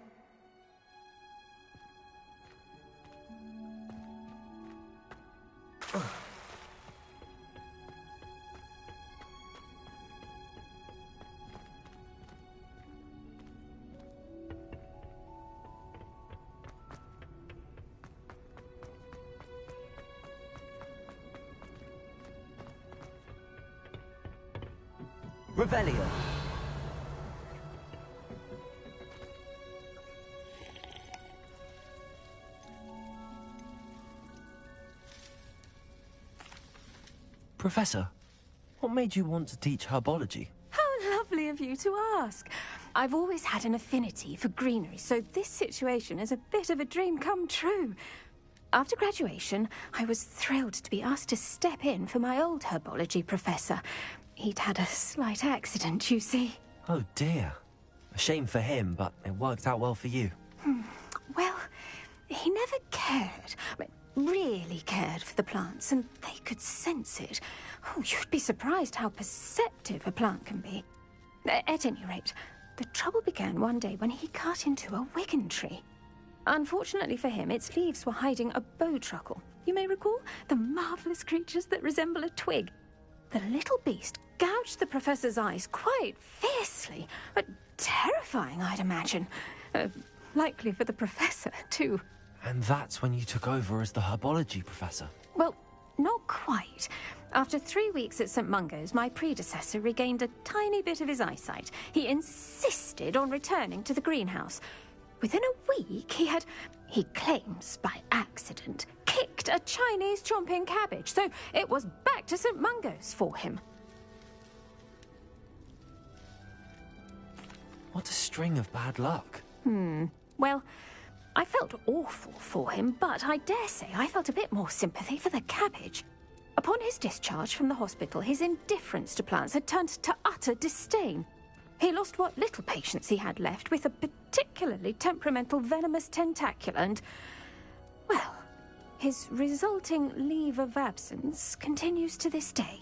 Speaker 15: Revelio.
Speaker 2: Professor, what made you want to teach herbology?
Speaker 18: How lovely of you to ask. I've always had an affinity for greenery, so this situation is a bit of a dream come true. After graduation, I was thrilled to be asked to step in for my old herbology professor. He'd had a slight accident, you see.
Speaker 2: Oh dear. A shame for him, but it worked out well for you.
Speaker 18: Well, he never cared, really cared for the plants, and they could sense it. Oh, you'd be surprised how perceptive a plant can be. At any rate, the trouble began one day when he cut into a Wigan tree. Unfortunately for him, its leaves were hiding a bowtruckle. You may recall the marvelous creatures that resemble a twig. The little beast gouged the professor's eyes quite fiercely, but terrifying, I'd imagine. Likely for the professor, too.
Speaker 2: And that's when you took over as the herbology professor?
Speaker 18: Well, not quite. After 3 weeks at St. Mungo's, my predecessor regained a tiny bit of his eyesight. He insisted on returning to the greenhouse. Within a week, he claims by accident, kicked a Chinese chomping cabbage, so it was back to St. Mungo's for him.
Speaker 2: What a string of bad luck.
Speaker 18: Well, I felt awful for him, but I dare say I felt a bit more sympathy for the cabbage. Upon his discharge from the hospital, his indifference to plants had turned to utter disdain. He lost what little patience he had left with a particularly temperamental venomous tentacula and, well, his resulting leave of absence continues to this day.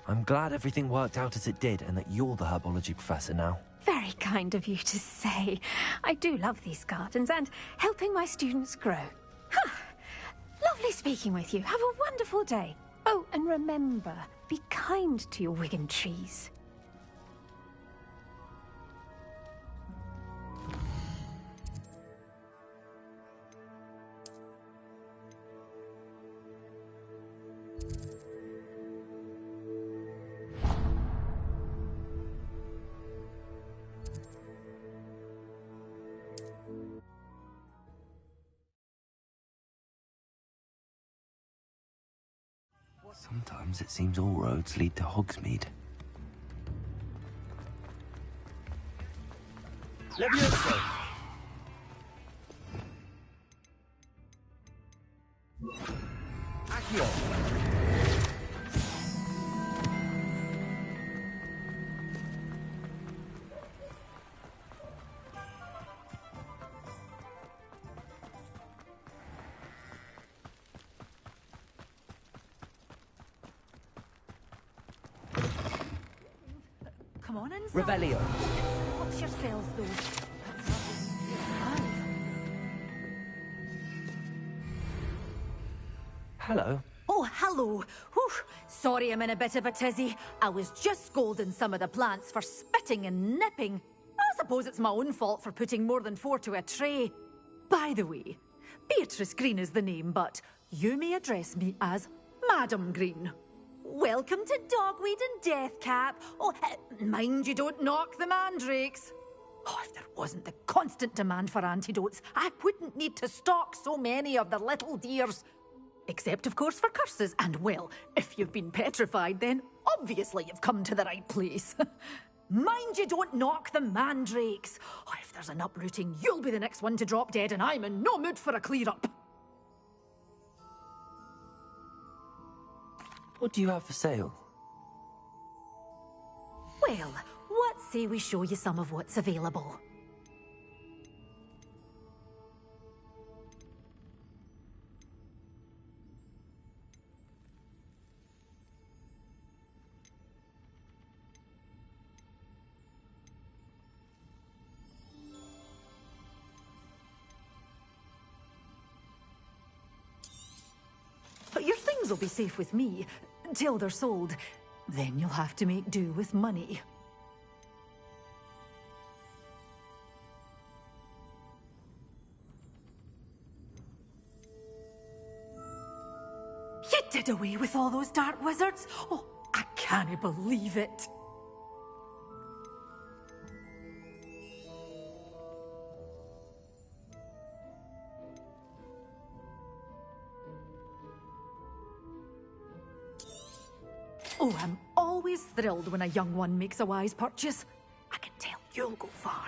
Speaker 2: I'm glad everything worked out as it did and that you're the herbology professor now.
Speaker 18: Very kind of you to say. I do love these gardens and helping my students grow. Lovely speaking with you. Have a wonderful day. Oh, and remember, be kind to your Wigan trees.
Speaker 2: Sometimes it seems all roads lead to Hogsmeade.
Speaker 15: Levioso! Accio!
Speaker 16: Come on inside.
Speaker 15: Revelio.
Speaker 16: Watch yourselves, though.
Speaker 2: Hello.
Speaker 19: Oh, hello. Whew. Sorry I'm in a bit of a tizzy. I was just scolding some of the plants for spitting and nipping. I suppose it's my own fault for putting more than 4 to a tray. By the way, Beatrice Green is the name, but you may address me as Madam Green. Welcome to Dogweed and Deathcap. Oh, mind you don't knock the mandrakes. Oh, if there wasn't the constant demand for antidotes, I wouldn't need to stock so many of the little dears. Except, of course, for curses. And, well, if you've been petrified, then obviously you've come to the right place. Mind you don't knock the mandrakes. Oh, if there's an uprooting, you'll be the next one to drop dead, and I'm in no mood for a clear-up.
Speaker 2: What do you have for sale?
Speaker 19: Well, what say we show you some of what's available? But your things will be safe with me, till they're sold. Then you'll have to make do with money. You did away with all those dark wizards? Oh, I can't believe it. Oh, I'm always thrilled when a young one makes a wise purchase. I can tell you'll go far.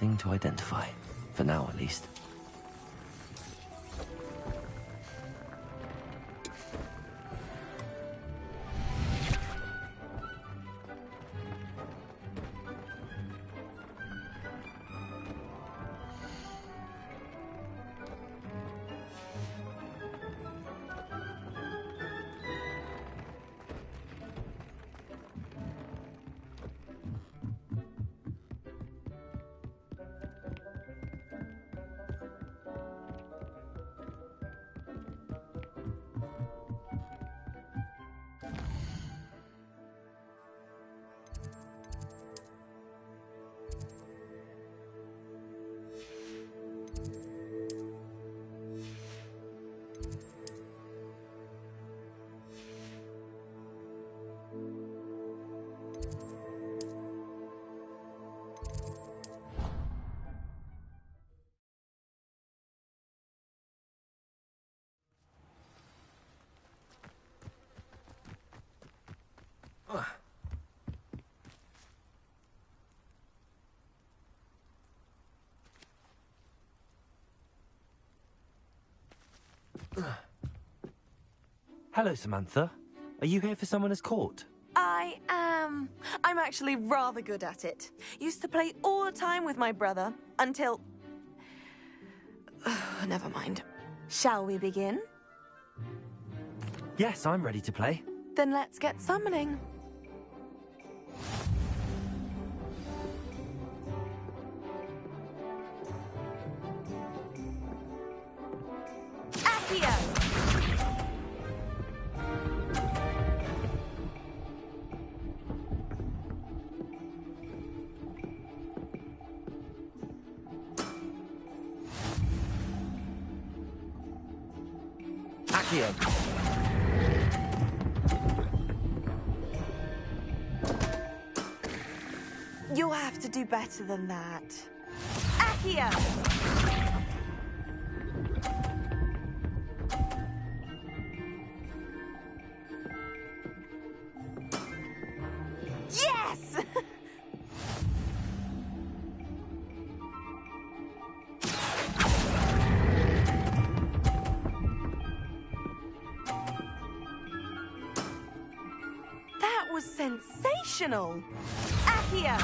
Speaker 2: nothing to identify. For now, at least. Hello, Samantha. Are you here for Summoner's Court?
Speaker 20: I am. I'm actually rather good at it. Used to play all the time with my brother, until... Never mind. Shall we begin?
Speaker 2: Yes, I'm ready to play.
Speaker 20: Then let's get summoning. Accio!
Speaker 2: Accio!
Speaker 20: You'll have to do better than that. Accio! Yes! That was sensational! Accio!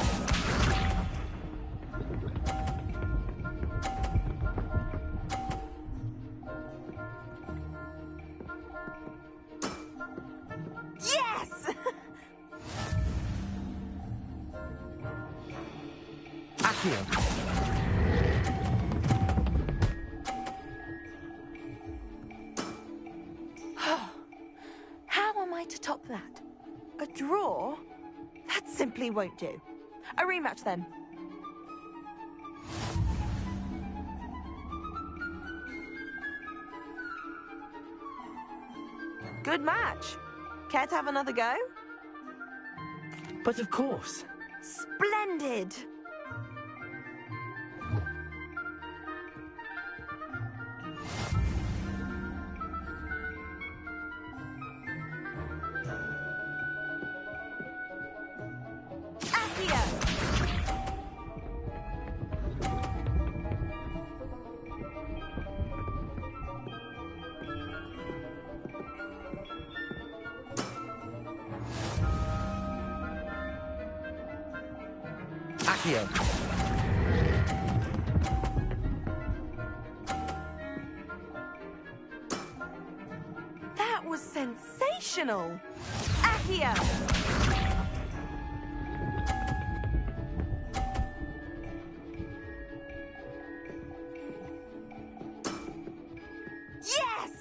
Speaker 20: Yes!
Speaker 2: Accio!
Speaker 20: How am I to top that? A draw? That simply won't do. A rematch then. Good match. Care to have another go?
Speaker 2: But of course.
Speaker 20: Splendid! Accio!
Speaker 2: Accio!
Speaker 20: That was sensational! Accio! Yes!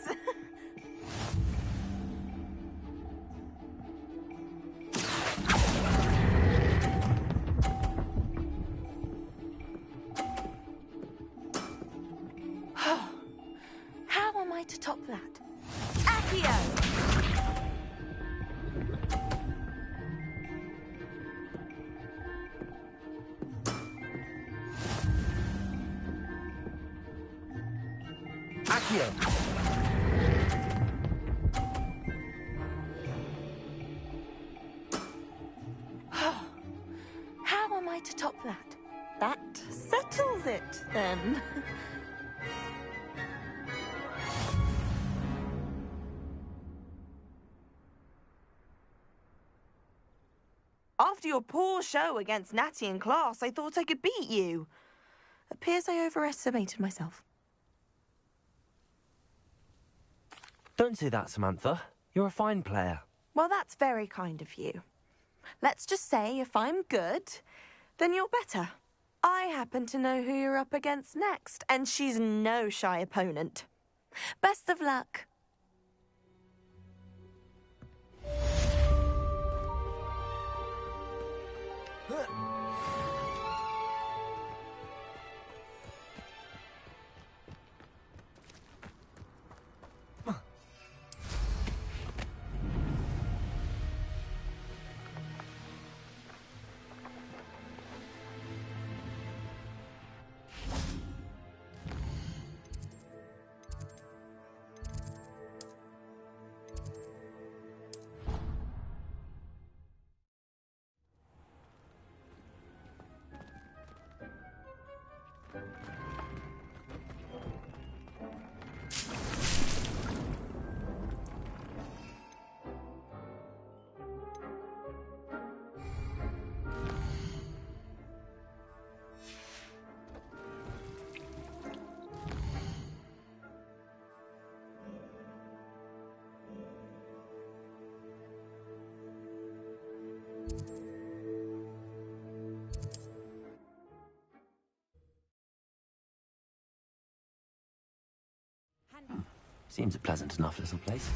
Speaker 20: How am I to top that? Accio!
Speaker 2: Accio!
Speaker 20: How am I to top that? That After your poor show against Natty in class, I thought I could beat you. Appears I overestimated myself.
Speaker 2: Don't say that, Samantha. You're a fine player.
Speaker 20: Well, that's very kind of you. Let's just say if I'm good, then you're better. I happen to know who you're up against next, and she's no shy opponent. Best of luck.
Speaker 2: Seems a pleasant enough little place.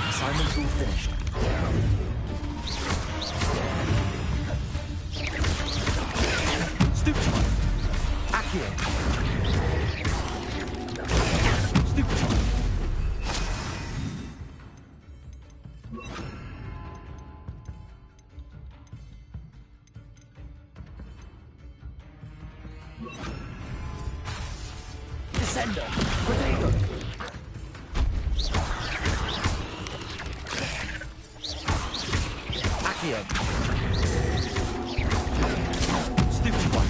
Speaker 2: Assignment's all finished. Stupid one. Accio. Stupid one. Descender. Potato. Accio. Stupid one.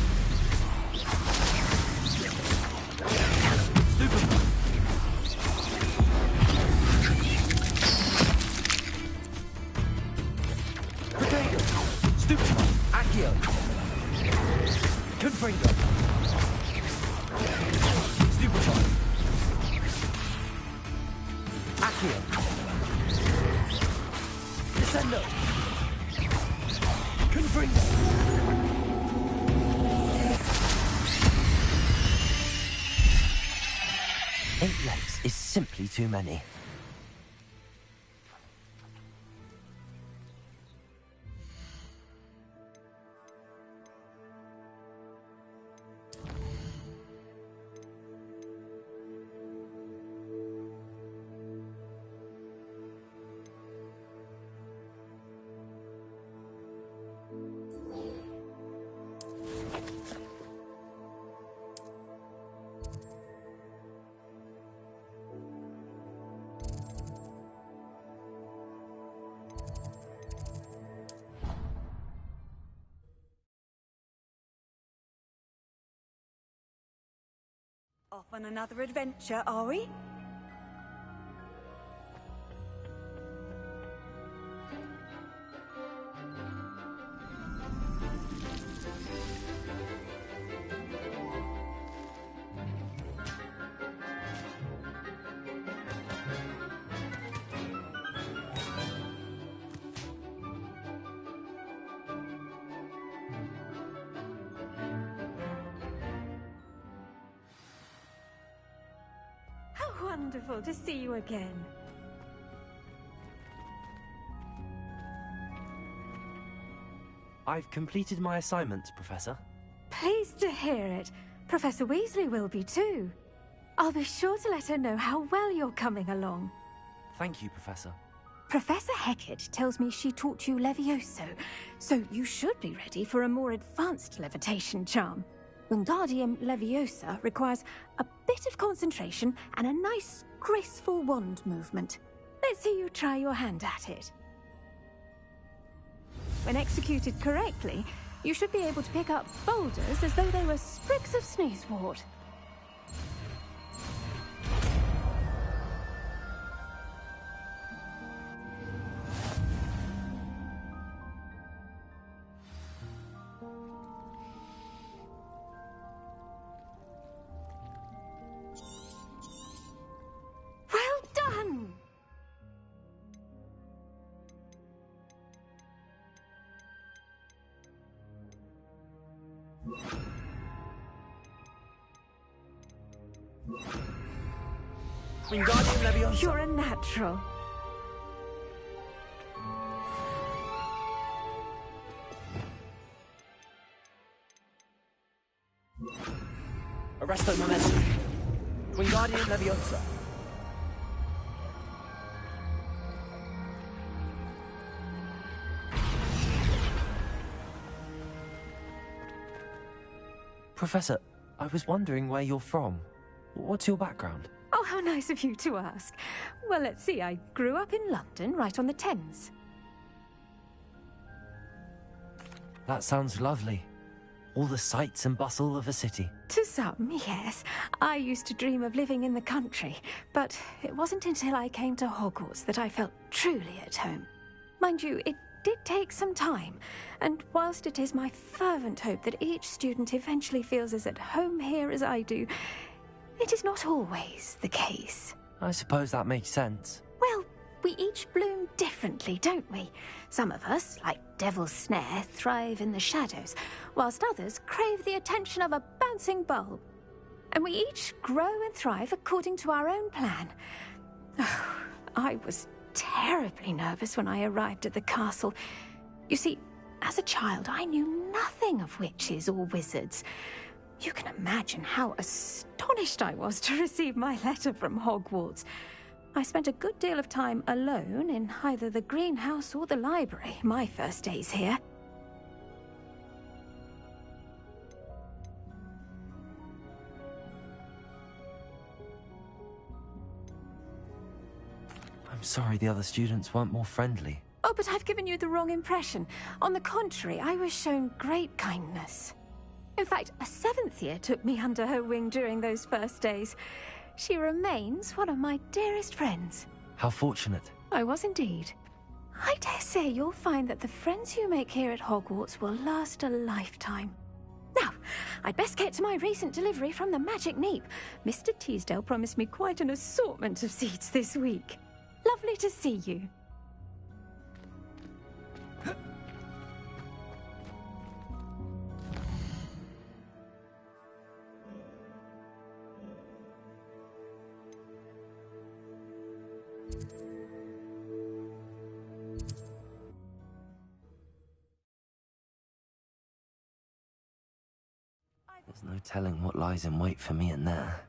Speaker 2: Stupid one. Potato. Stupid one. Accio. Confringo. Stupid one. Accio. Descendo. Confringo. 8 legs is simply too many.
Speaker 5: Off on another adventure, are we?
Speaker 18: wonderful to see you again.
Speaker 2: I've completed my assignments, Professor.
Speaker 18: Pleased to hear it. Professor Weasley will be too. I'll be sure to let her know how well you're coming along.
Speaker 2: Thank you, Professor.
Speaker 18: Professor Hecat tells me she taught you Levioso, so you should be ready for a more advanced levitation charm. Wingardium Leviosa requires a bit of concentration and a nice, graceful wand movement. Let's see you try your hand at it. When executed correctly, you should be able to pick up boulders as though they were sprigs of sneezewort. Well done!
Speaker 15: Wingardium Leviosa.
Speaker 18: You're a natural.
Speaker 15: Arresto Momentum. Wingardium Leviosa.
Speaker 2: Professor, I was wondering where you're from. What's your background?
Speaker 18: Oh, how nice of you to ask. Well, let's see. I grew up in London, right on the Thames.
Speaker 2: That sounds lovely. All the sights and bustle of a city.
Speaker 18: To some, yes. I used to dream of living in the country, but it wasn't until I came to Hogwarts that I felt truly at home. Mind you, it did take some time, and whilst it is my fervent hope that each student eventually feels as at home here as I do, it is not always the case.
Speaker 2: I suppose that makes sense.
Speaker 18: Well, we each bloom differently, don't we? Some of us, like Devil's Snare, thrive in the shadows, whilst others crave the attention of a bouncing bulb. And we each grow and thrive according to our own plan. Oh, I was terribly nervous when I arrived at the castle. You see, as a child, I knew nothing of witches or wizards. You can imagine how astonished I was to receive my letter from Hogwarts. I spent a good deal of time alone in either the greenhouse or the library my first days here.
Speaker 2: I'm sorry the other students weren't more friendly.
Speaker 18: Oh, but I've given you the wrong impression. On the contrary, I was shown great kindness. In fact, a 7th year took me under her wing during those first days. She remains one of my dearest friends.
Speaker 2: How fortunate.
Speaker 18: I was indeed. I dare say you'll find that the friends you make here at Hogwarts will last a lifetime. Now, I'd best get to my recent delivery from the Magic Neep. Mr. Teasdale promised me quite an assortment of seeds this week. Lovely to see you.
Speaker 2: There's no telling what lies in wait for me in there.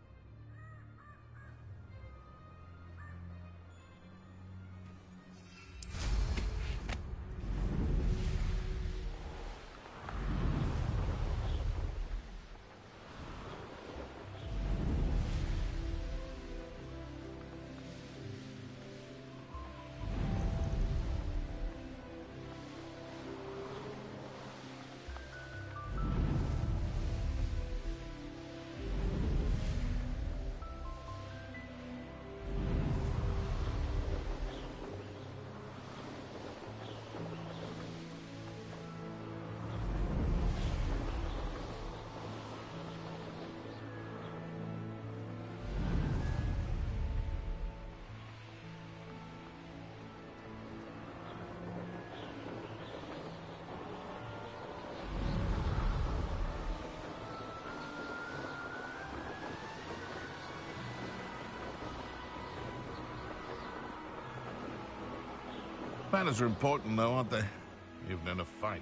Speaker 13: Manners are important, though, aren't they? Even in a fight.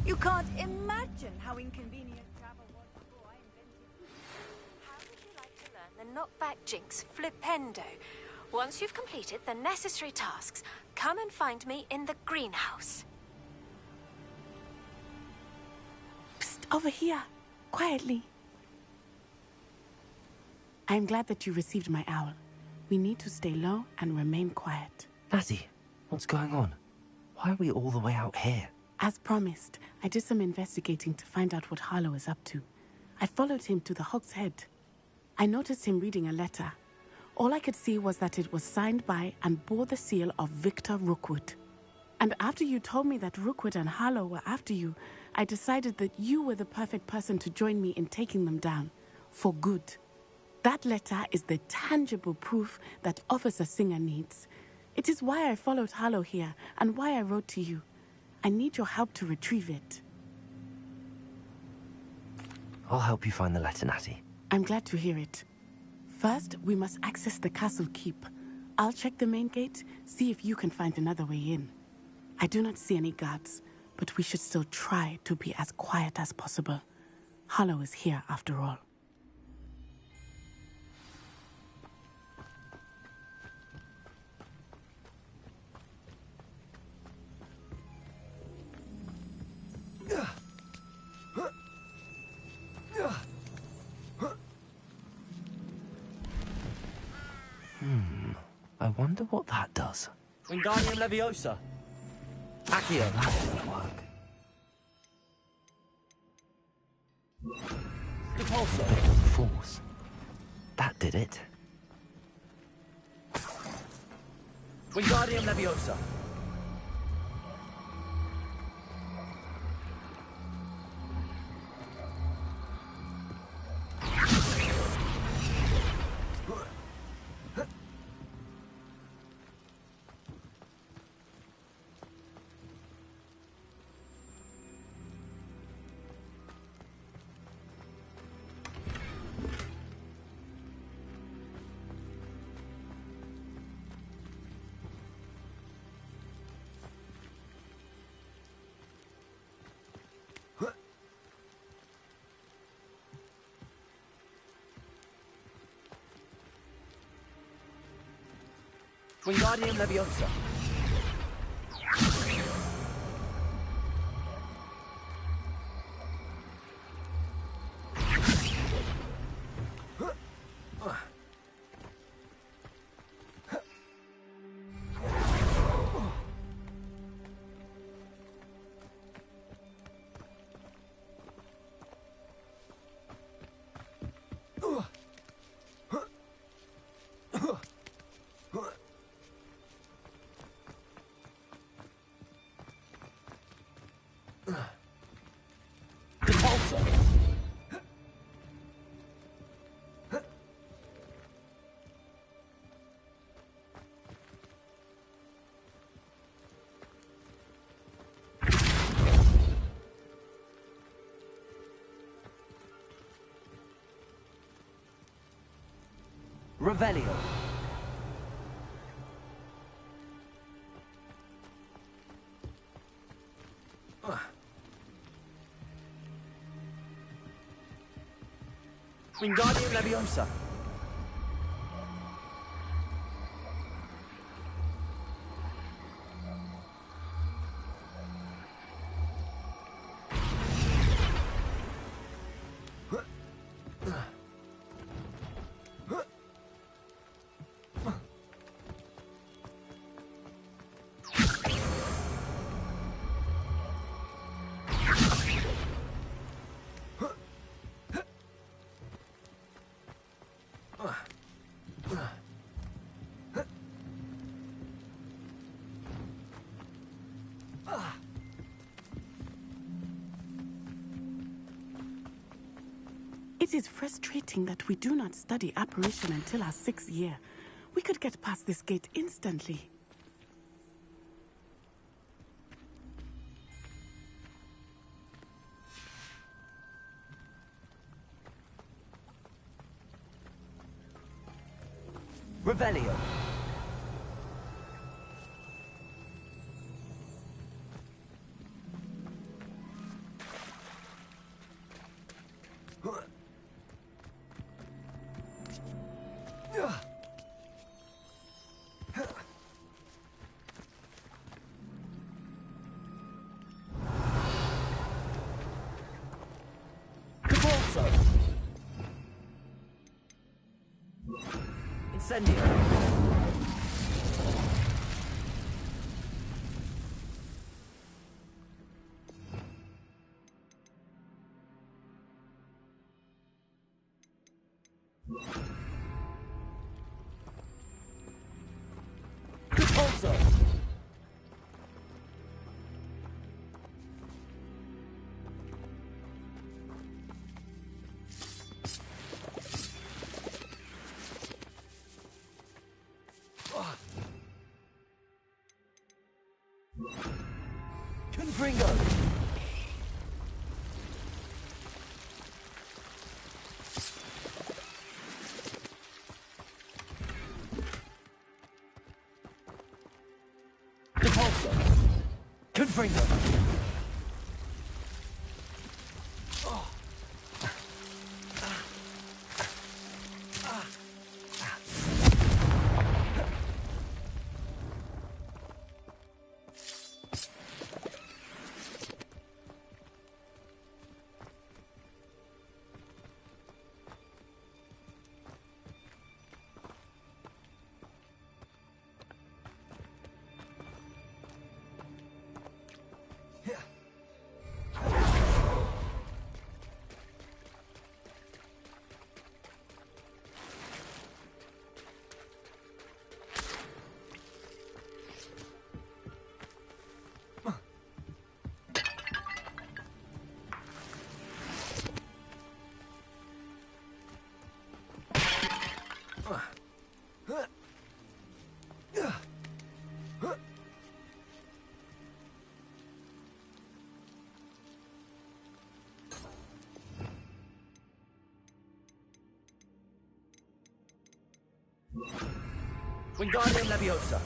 Speaker 5: You can't imagine how inconvenient travel was before I invented. How would you like to learn the knockback jinx flipendo? Once you've completed the necessary tasks, come and find me in the greenhouse.
Speaker 21: Psst, over here. Quietly. I'm glad that you received my owl. We need to stay low and remain quiet.
Speaker 2: Natty, what's going on? Why are we all the way out here?
Speaker 21: As promised, I did some investigating to find out what Harlow is up to. I followed him to the Hog's Head. I noticed him reading a letter. All I could see was that it was signed by and bore the seal of Victor Rookwood. And after you told me that Rookwood and Harlow were after you, I decided that you were the perfect person to join me in taking them down. For good. That letter is the tangible proof that Officer Singer needs. It is why I followed Harlow here and why I wrote to you. I need your help to retrieve it.
Speaker 2: I'll help you find the letter, Natty.
Speaker 21: I'm glad to hear it. First, we must access the castle keep. I'll check the main gate, see if you can find another way in. I do not see any guards, but we should still try to be as quiet as possible. Harlow is here after all.
Speaker 2: I wonder what that does.
Speaker 15: Wingardium Leviosa.
Speaker 2: Accio, that didn't work.
Speaker 15: Repulsor.
Speaker 2: Force. That did it.
Speaker 15: Wingardium Leviosa. Wingardium Leviosa. Revelio. Wingardium Leviosa.
Speaker 21: It is frustrating that we do not study apparition until our 6th year. We could get past this gate instantly.
Speaker 15: Revelio. Incendio. Repulso. Confringo. Repulso. Confringo. Wingardium Leviosa.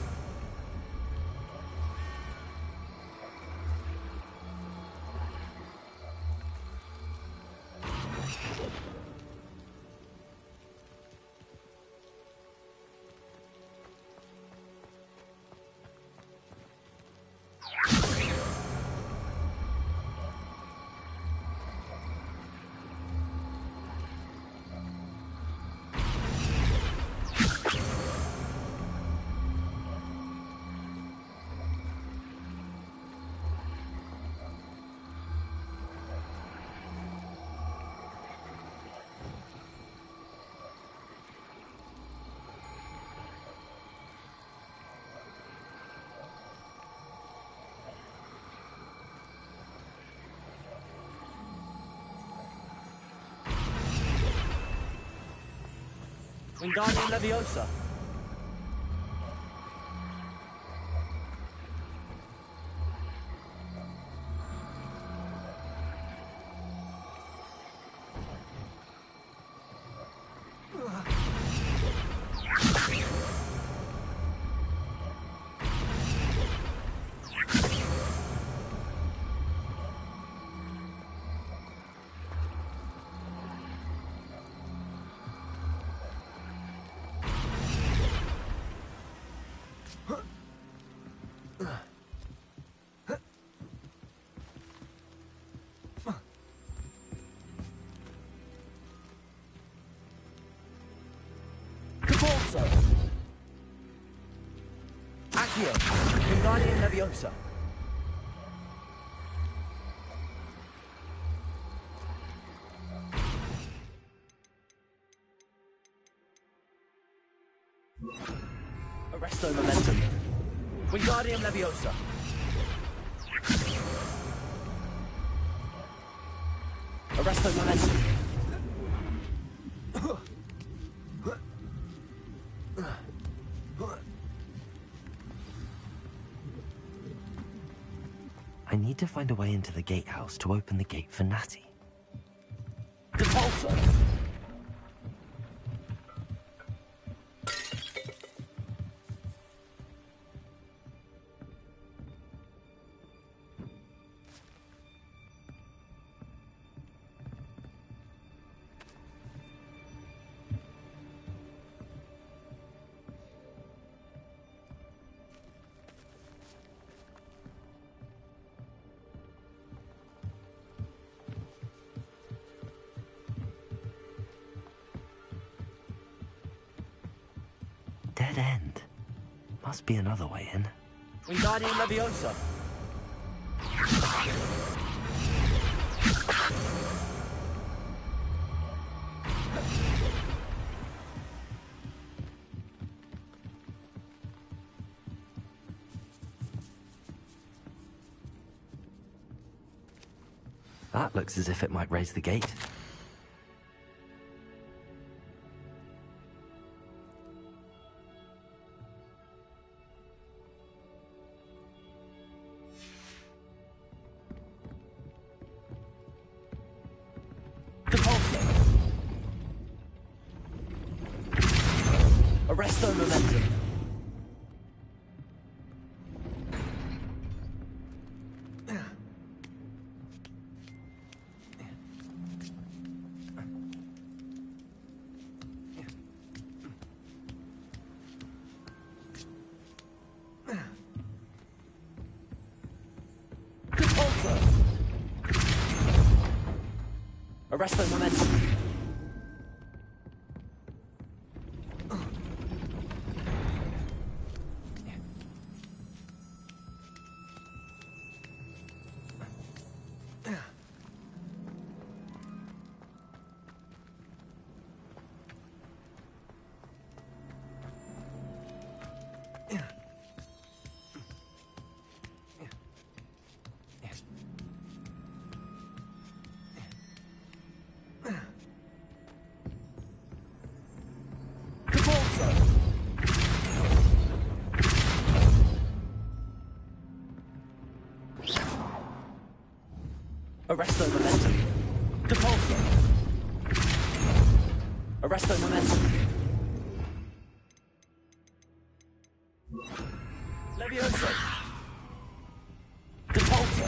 Speaker 15: Wingardium Leviosa. Repulso. Accio. Wingardium Leviosa. Arresto Momentum. Wingardium Leviosa. Arresto Momentum.
Speaker 2: I need to find a way into the gatehouse to open the gate for Natty.
Speaker 15: Repulso.
Speaker 2: dead end. Must be another way in.
Speaker 15: Wingardium Leviosa.
Speaker 2: That looks as if it might raise the gate.
Speaker 15: Arresto momentum. Arresto momentum. Arresto momentum. Depulso. Arresto momentum. Levioso. Depulso.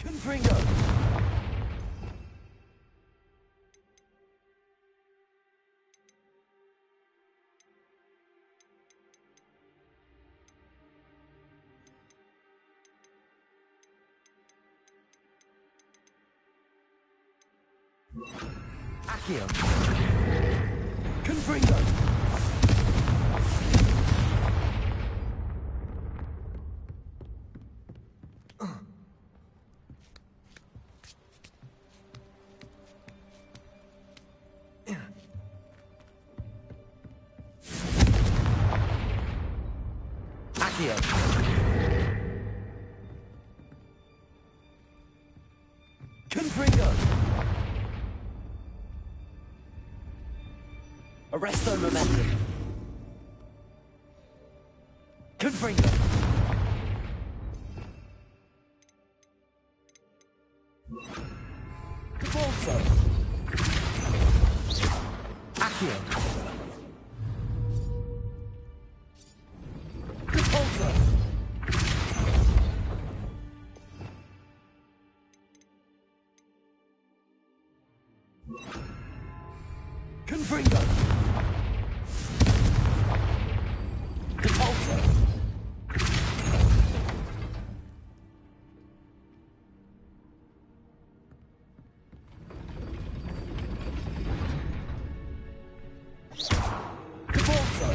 Speaker 15: Confringo. Accio. Confringo. Accio. Confringo. Arresto momentum. Confringo. Depulso. Accio. Depulso. Confringo. Depulso. Depulso.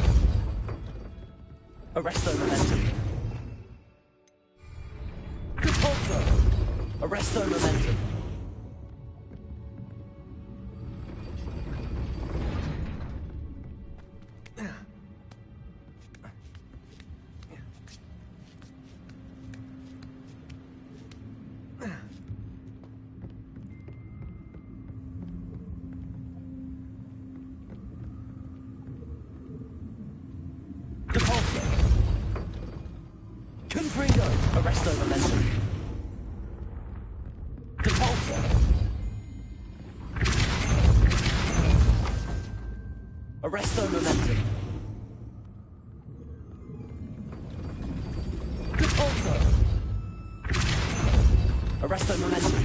Speaker 15: Arresto momentum. Depulso. Arresto momentum. Depulso. Confringo. Arresto momentum. Depulso. Arresto momentum. Depulso. Arresto momentum.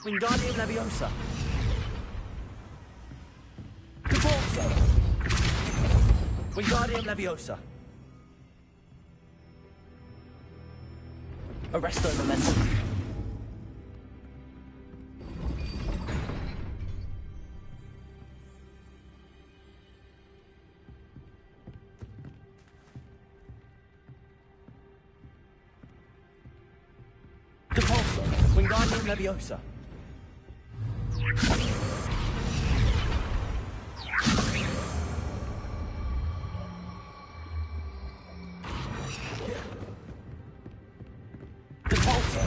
Speaker 15: Wingardium Leviosa. Convulso. Wingardium Leviosa. Arresto Momentum. Depulso. Wingardium Leviosa. Depulso.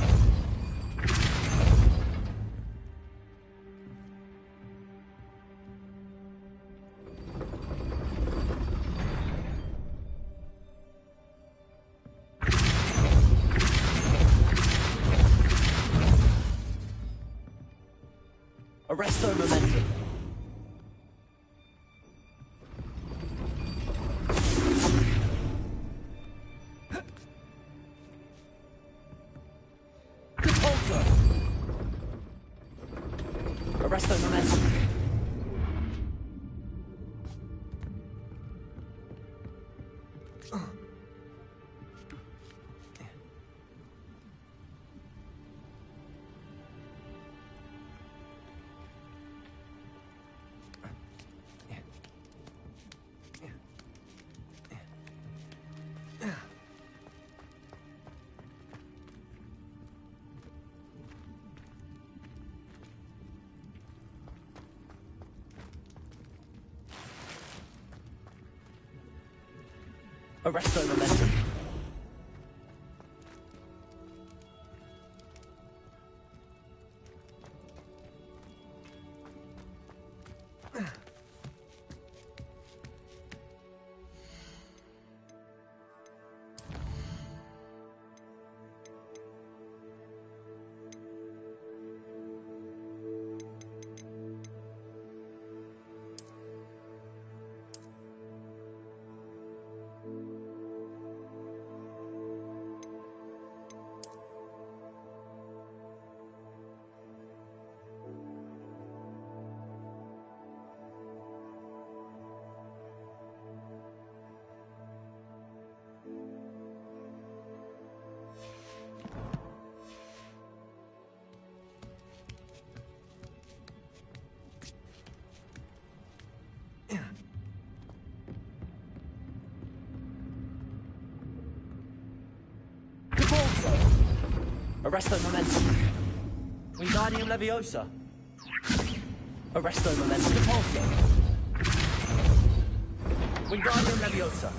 Speaker 15: Arresto Momentum. Depulso. Arresto Momentum. Arresto Momentum. Depulso. Arresto Momentum. Wingardium Leviosa. Arresto Momentum. Depulso. Wingardium Leviosa.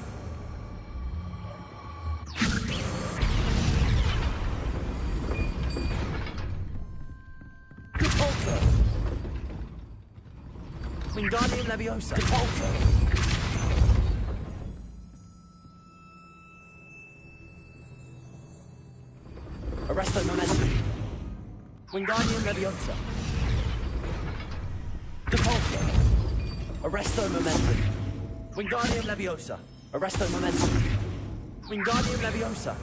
Speaker 15: Depulso. Wingardium Leviosa. Depulso. Arresto Momentum. Wingardium Leviosa. Depulso. Arresto Momentum. Wingardium Leviosa. Arresto Momentum. Wingardium Leviosa.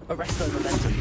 Speaker 15: Arresto momentum.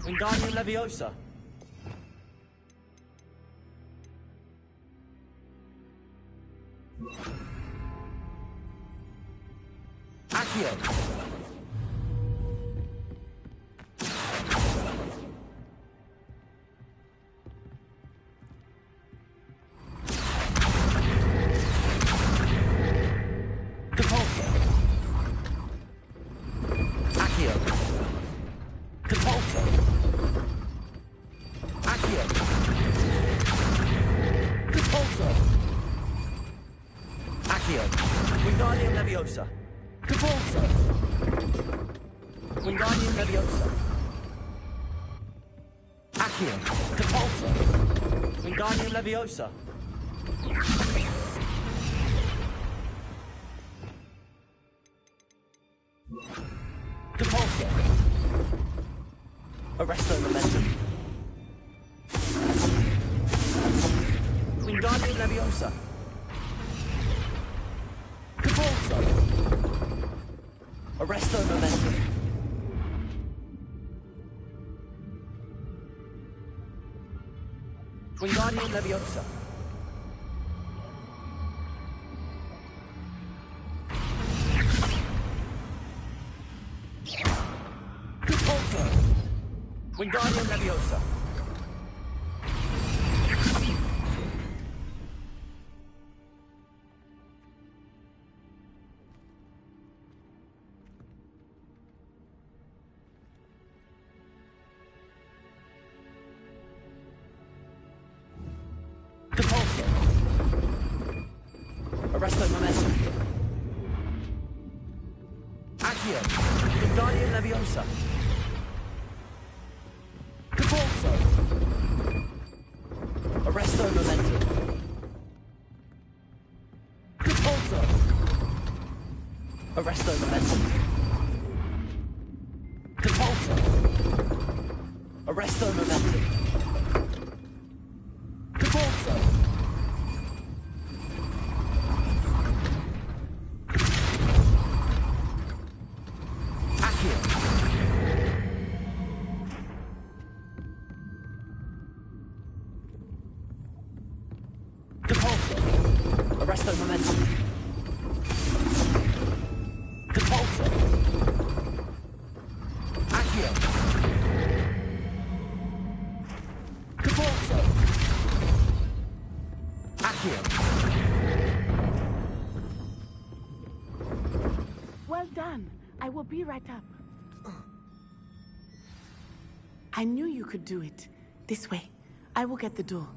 Speaker 15: Wingardium Leviosa. Accio. Depulso. Accio. Depulso. Accio. Depulso. Accio. Wingardium Leviosa. Depulso. Wingardium Leviosa. Accio. Depulso. Wingardium Leviosa. Depulso. Arresto momentum. Wingardium Leviosa. Depulso. Arresto momentum. Wingardium Leviosa. Depulso. Wingardium Leviosa. Depulso. Arresto momentum. Accio. Wingardium Leviosa. Depulso. Arresto momentum. Depulso. Arresto momentum. Depulso. Arresto momentum. Depulso. Accio. Depulso. Arresto momentum. Depulso. Accio. Depulso. Accio.
Speaker 21: Well done. I will be right up. I knew you could do it. This way. I will get the door.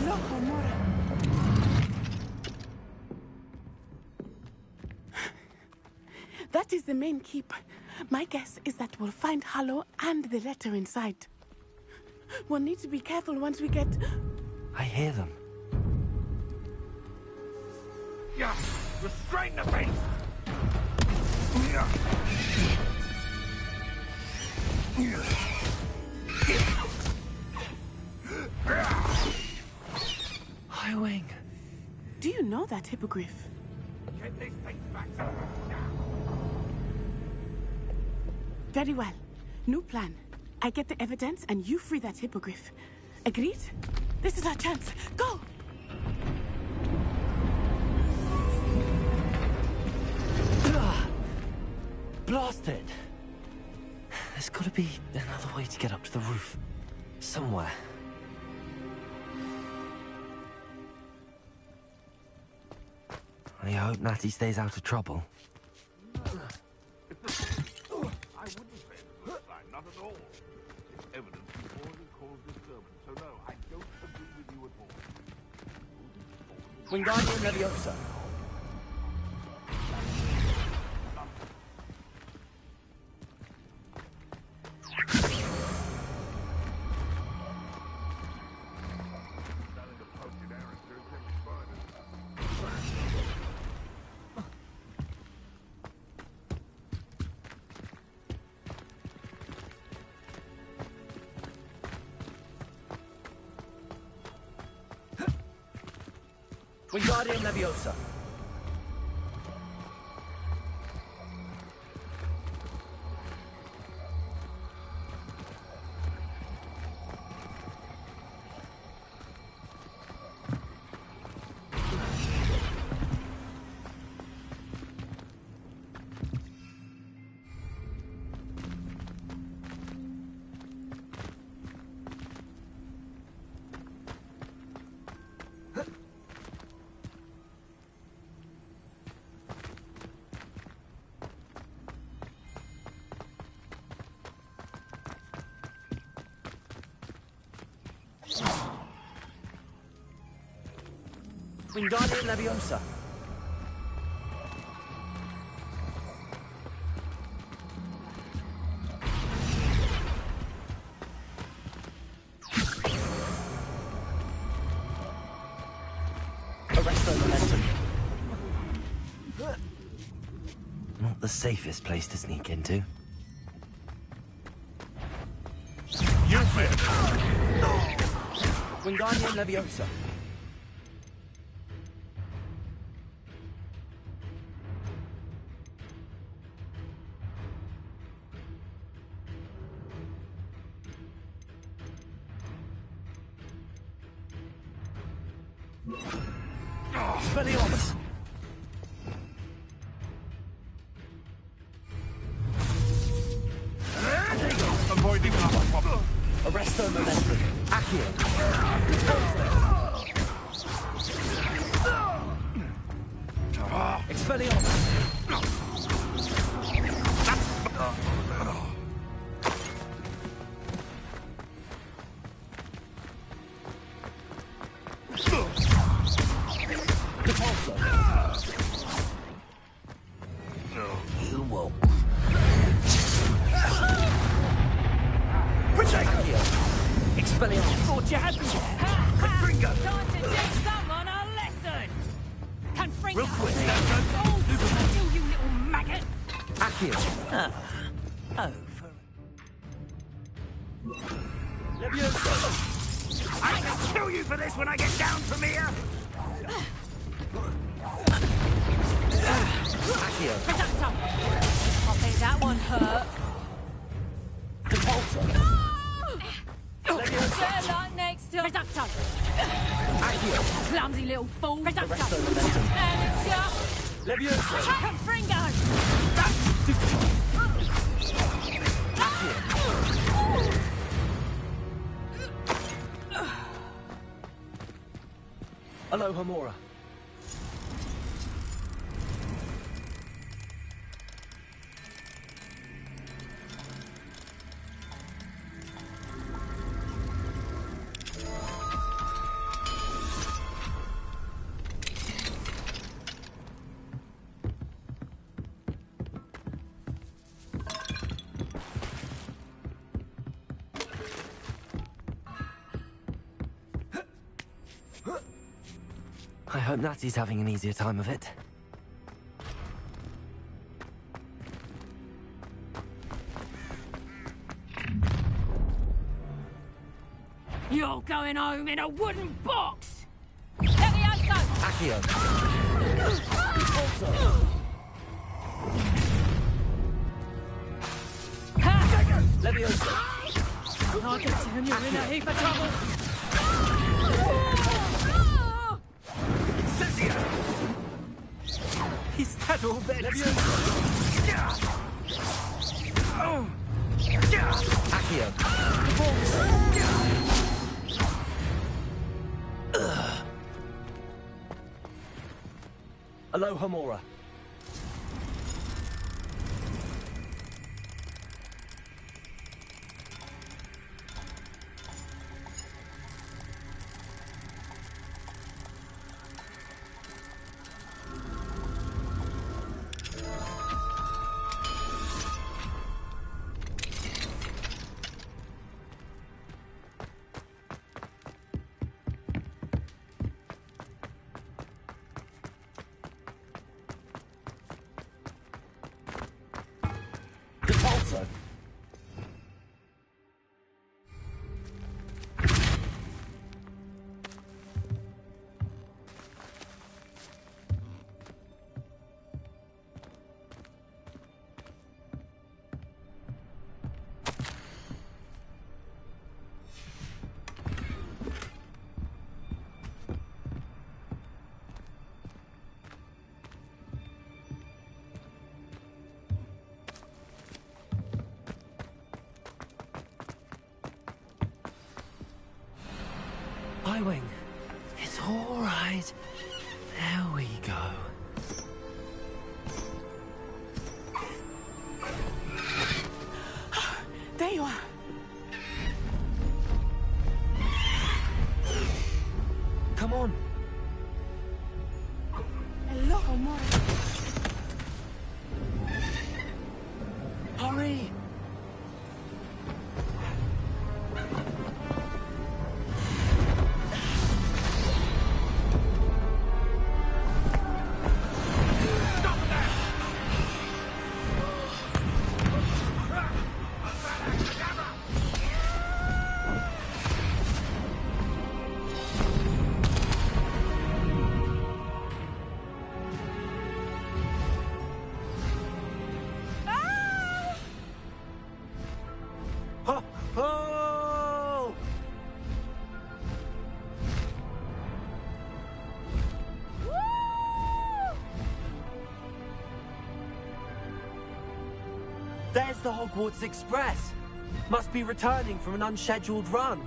Speaker 21: Loco, Mora. That is the main keep. My guess is that we'll find Hallow and the letter inside. We'll need to be careful once we get...
Speaker 2: I hear them.
Speaker 4: Yeah, restrain the beast! Yeah.
Speaker 21: Do you know that hippogriff?
Speaker 13: Get this thing back now.
Speaker 21: Very well. New plan. I get the evidence and you free that hippogriff. Agreed? This is our chance. Go!
Speaker 2: Blasted! There's gotta be another way to get up to the roof. Somewhere. I hope Natty stays out of trouble.
Speaker 13: I wouldn't say it was a sign, not at all. It's evidence you already caused disturbance, so no, I don't agree with you at all.
Speaker 15: Wingardium Leviosa. Wingardium Leviosa. Wingardium Leviosa. Arresto momentum.
Speaker 2: Not the safest place to sneak into.
Speaker 13: You win!
Speaker 15: Wingardium Leviosa.
Speaker 2: Expelliarmus!
Speaker 13: Avoiding that problem.
Speaker 15: Arresto momentum. Accio. Expelliarmus.
Speaker 2: You won't.
Speaker 15: Expelliarmus.
Speaker 10: Thought you had me there.
Speaker 15: Confringo.
Speaker 10: Time to teach someone a lesson. Confringo.
Speaker 15: Real quick.
Speaker 10: Oh, you little maggot.
Speaker 15: Accio.
Speaker 10: Oh,
Speaker 15: Leviosa. I can kill you for this when I get down from here. Accio.
Speaker 10: Reductor. I think that one hurt.
Speaker 15: Compulsor.
Speaker 10: They're like next to Reductor.
Speaker 15: Accio.
Speaker 10: Clumsy little fool. Reductor.
Speaker 15: Arresto momentum.
Speaker 10: Amateur.
Speaker 15: Leviosa.
Speaker 10: Confringo.
Speaker 15: Alohomora.
Speaker 2: I hope Natty's having an easier time of it.
Speaker 10: You're going home in a wooden box. Levioso.
Speaker 2: Accio. Leviosa.
Speaker 11: Can't get to him, you're in a heap of trouble.
Speaker 12: Is that all that?
Speaker 2: Accio. Aloha Mora. Repulsor. Wing. It's all right. There we go.
Speaker 21: There you are.
Speaker 2: Come on.
Speaker 21: Hello, Mora.
Speaker 2: Hurry. There's the Hogwarts Express. Must be returning from an unscheduled run.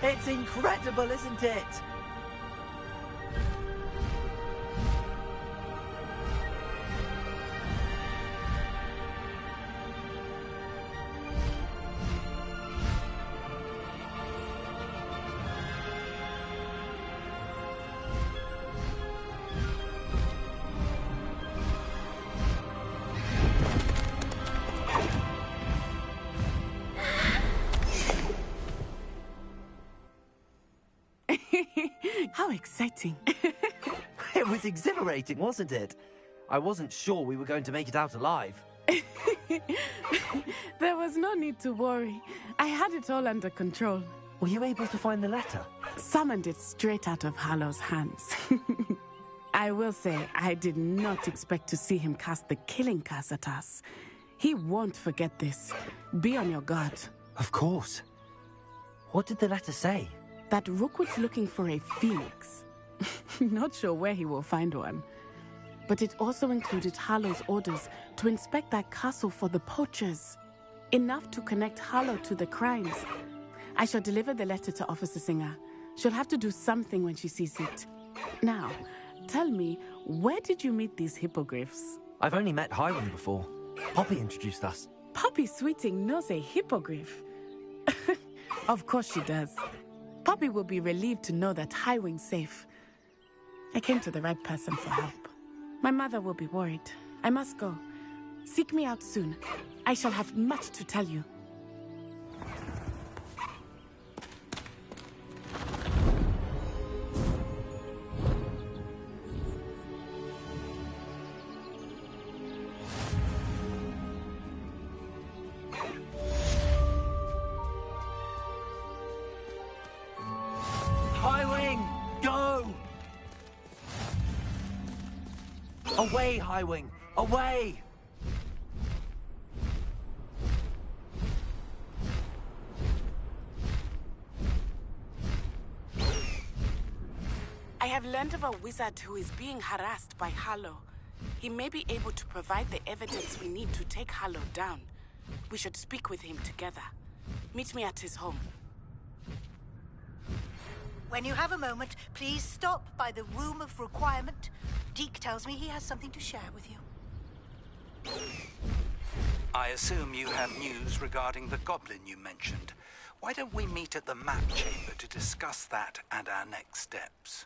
Speaker 2: It's incredible, isn't it?
Speaker 21: How exciting.
Speaker 2: It was exhilarating, wasn't it? I wasn't sure we were going to make it out alive.
Speaker 21: There was no need to worry. I had it all under control.
Speaker 2: Were you able to find the letter?
Speaker 21: Summoned it straight out of Harlow's hands. I will say, I did not expect to see him cast the killing curse at us. He won't forget this. Be on your guard.
Speaker 2: Of course. What did the letter say?
Speaker 21: That Rookwood's looking for a phoenix. Not sure where he will find one. but it also included Harlow's orders to inspect that castle for the poachers. Enough to connect Harlow to the crimes. I shall deliver the letter to Officer Singer. She'll have to do something when she sees it. Now, tell me, where did you meet these hippogriffs?
Speaker 2: I've only met Highwing before. Poppy introduced us.
Speaker 21: Poppy Sweeting knows a hippogriff. Of course she does. Poppy will be relieved to know that Highwing's safe. I came to the right person for help. My mother will be worried. I must go. Seek me out soon. I shall have much to tell you.
Speaker 2: Highwing, go! Away, Highwing! Away!
Speaker 7: I have learned of a wizard who is being harassed by Harlow. He may be able to provide the evidence we need to take Harlow down. We should speak with him together. Meet me at his home.
Speaker 1: When you have a moment, please stop by the Room of Requirement. Deke tells me he has something to share with you.
Speaker 15: I assume you have news regarding the goblin you mentioned. Why don't we meet at the map chamber to discuss that and our next steps?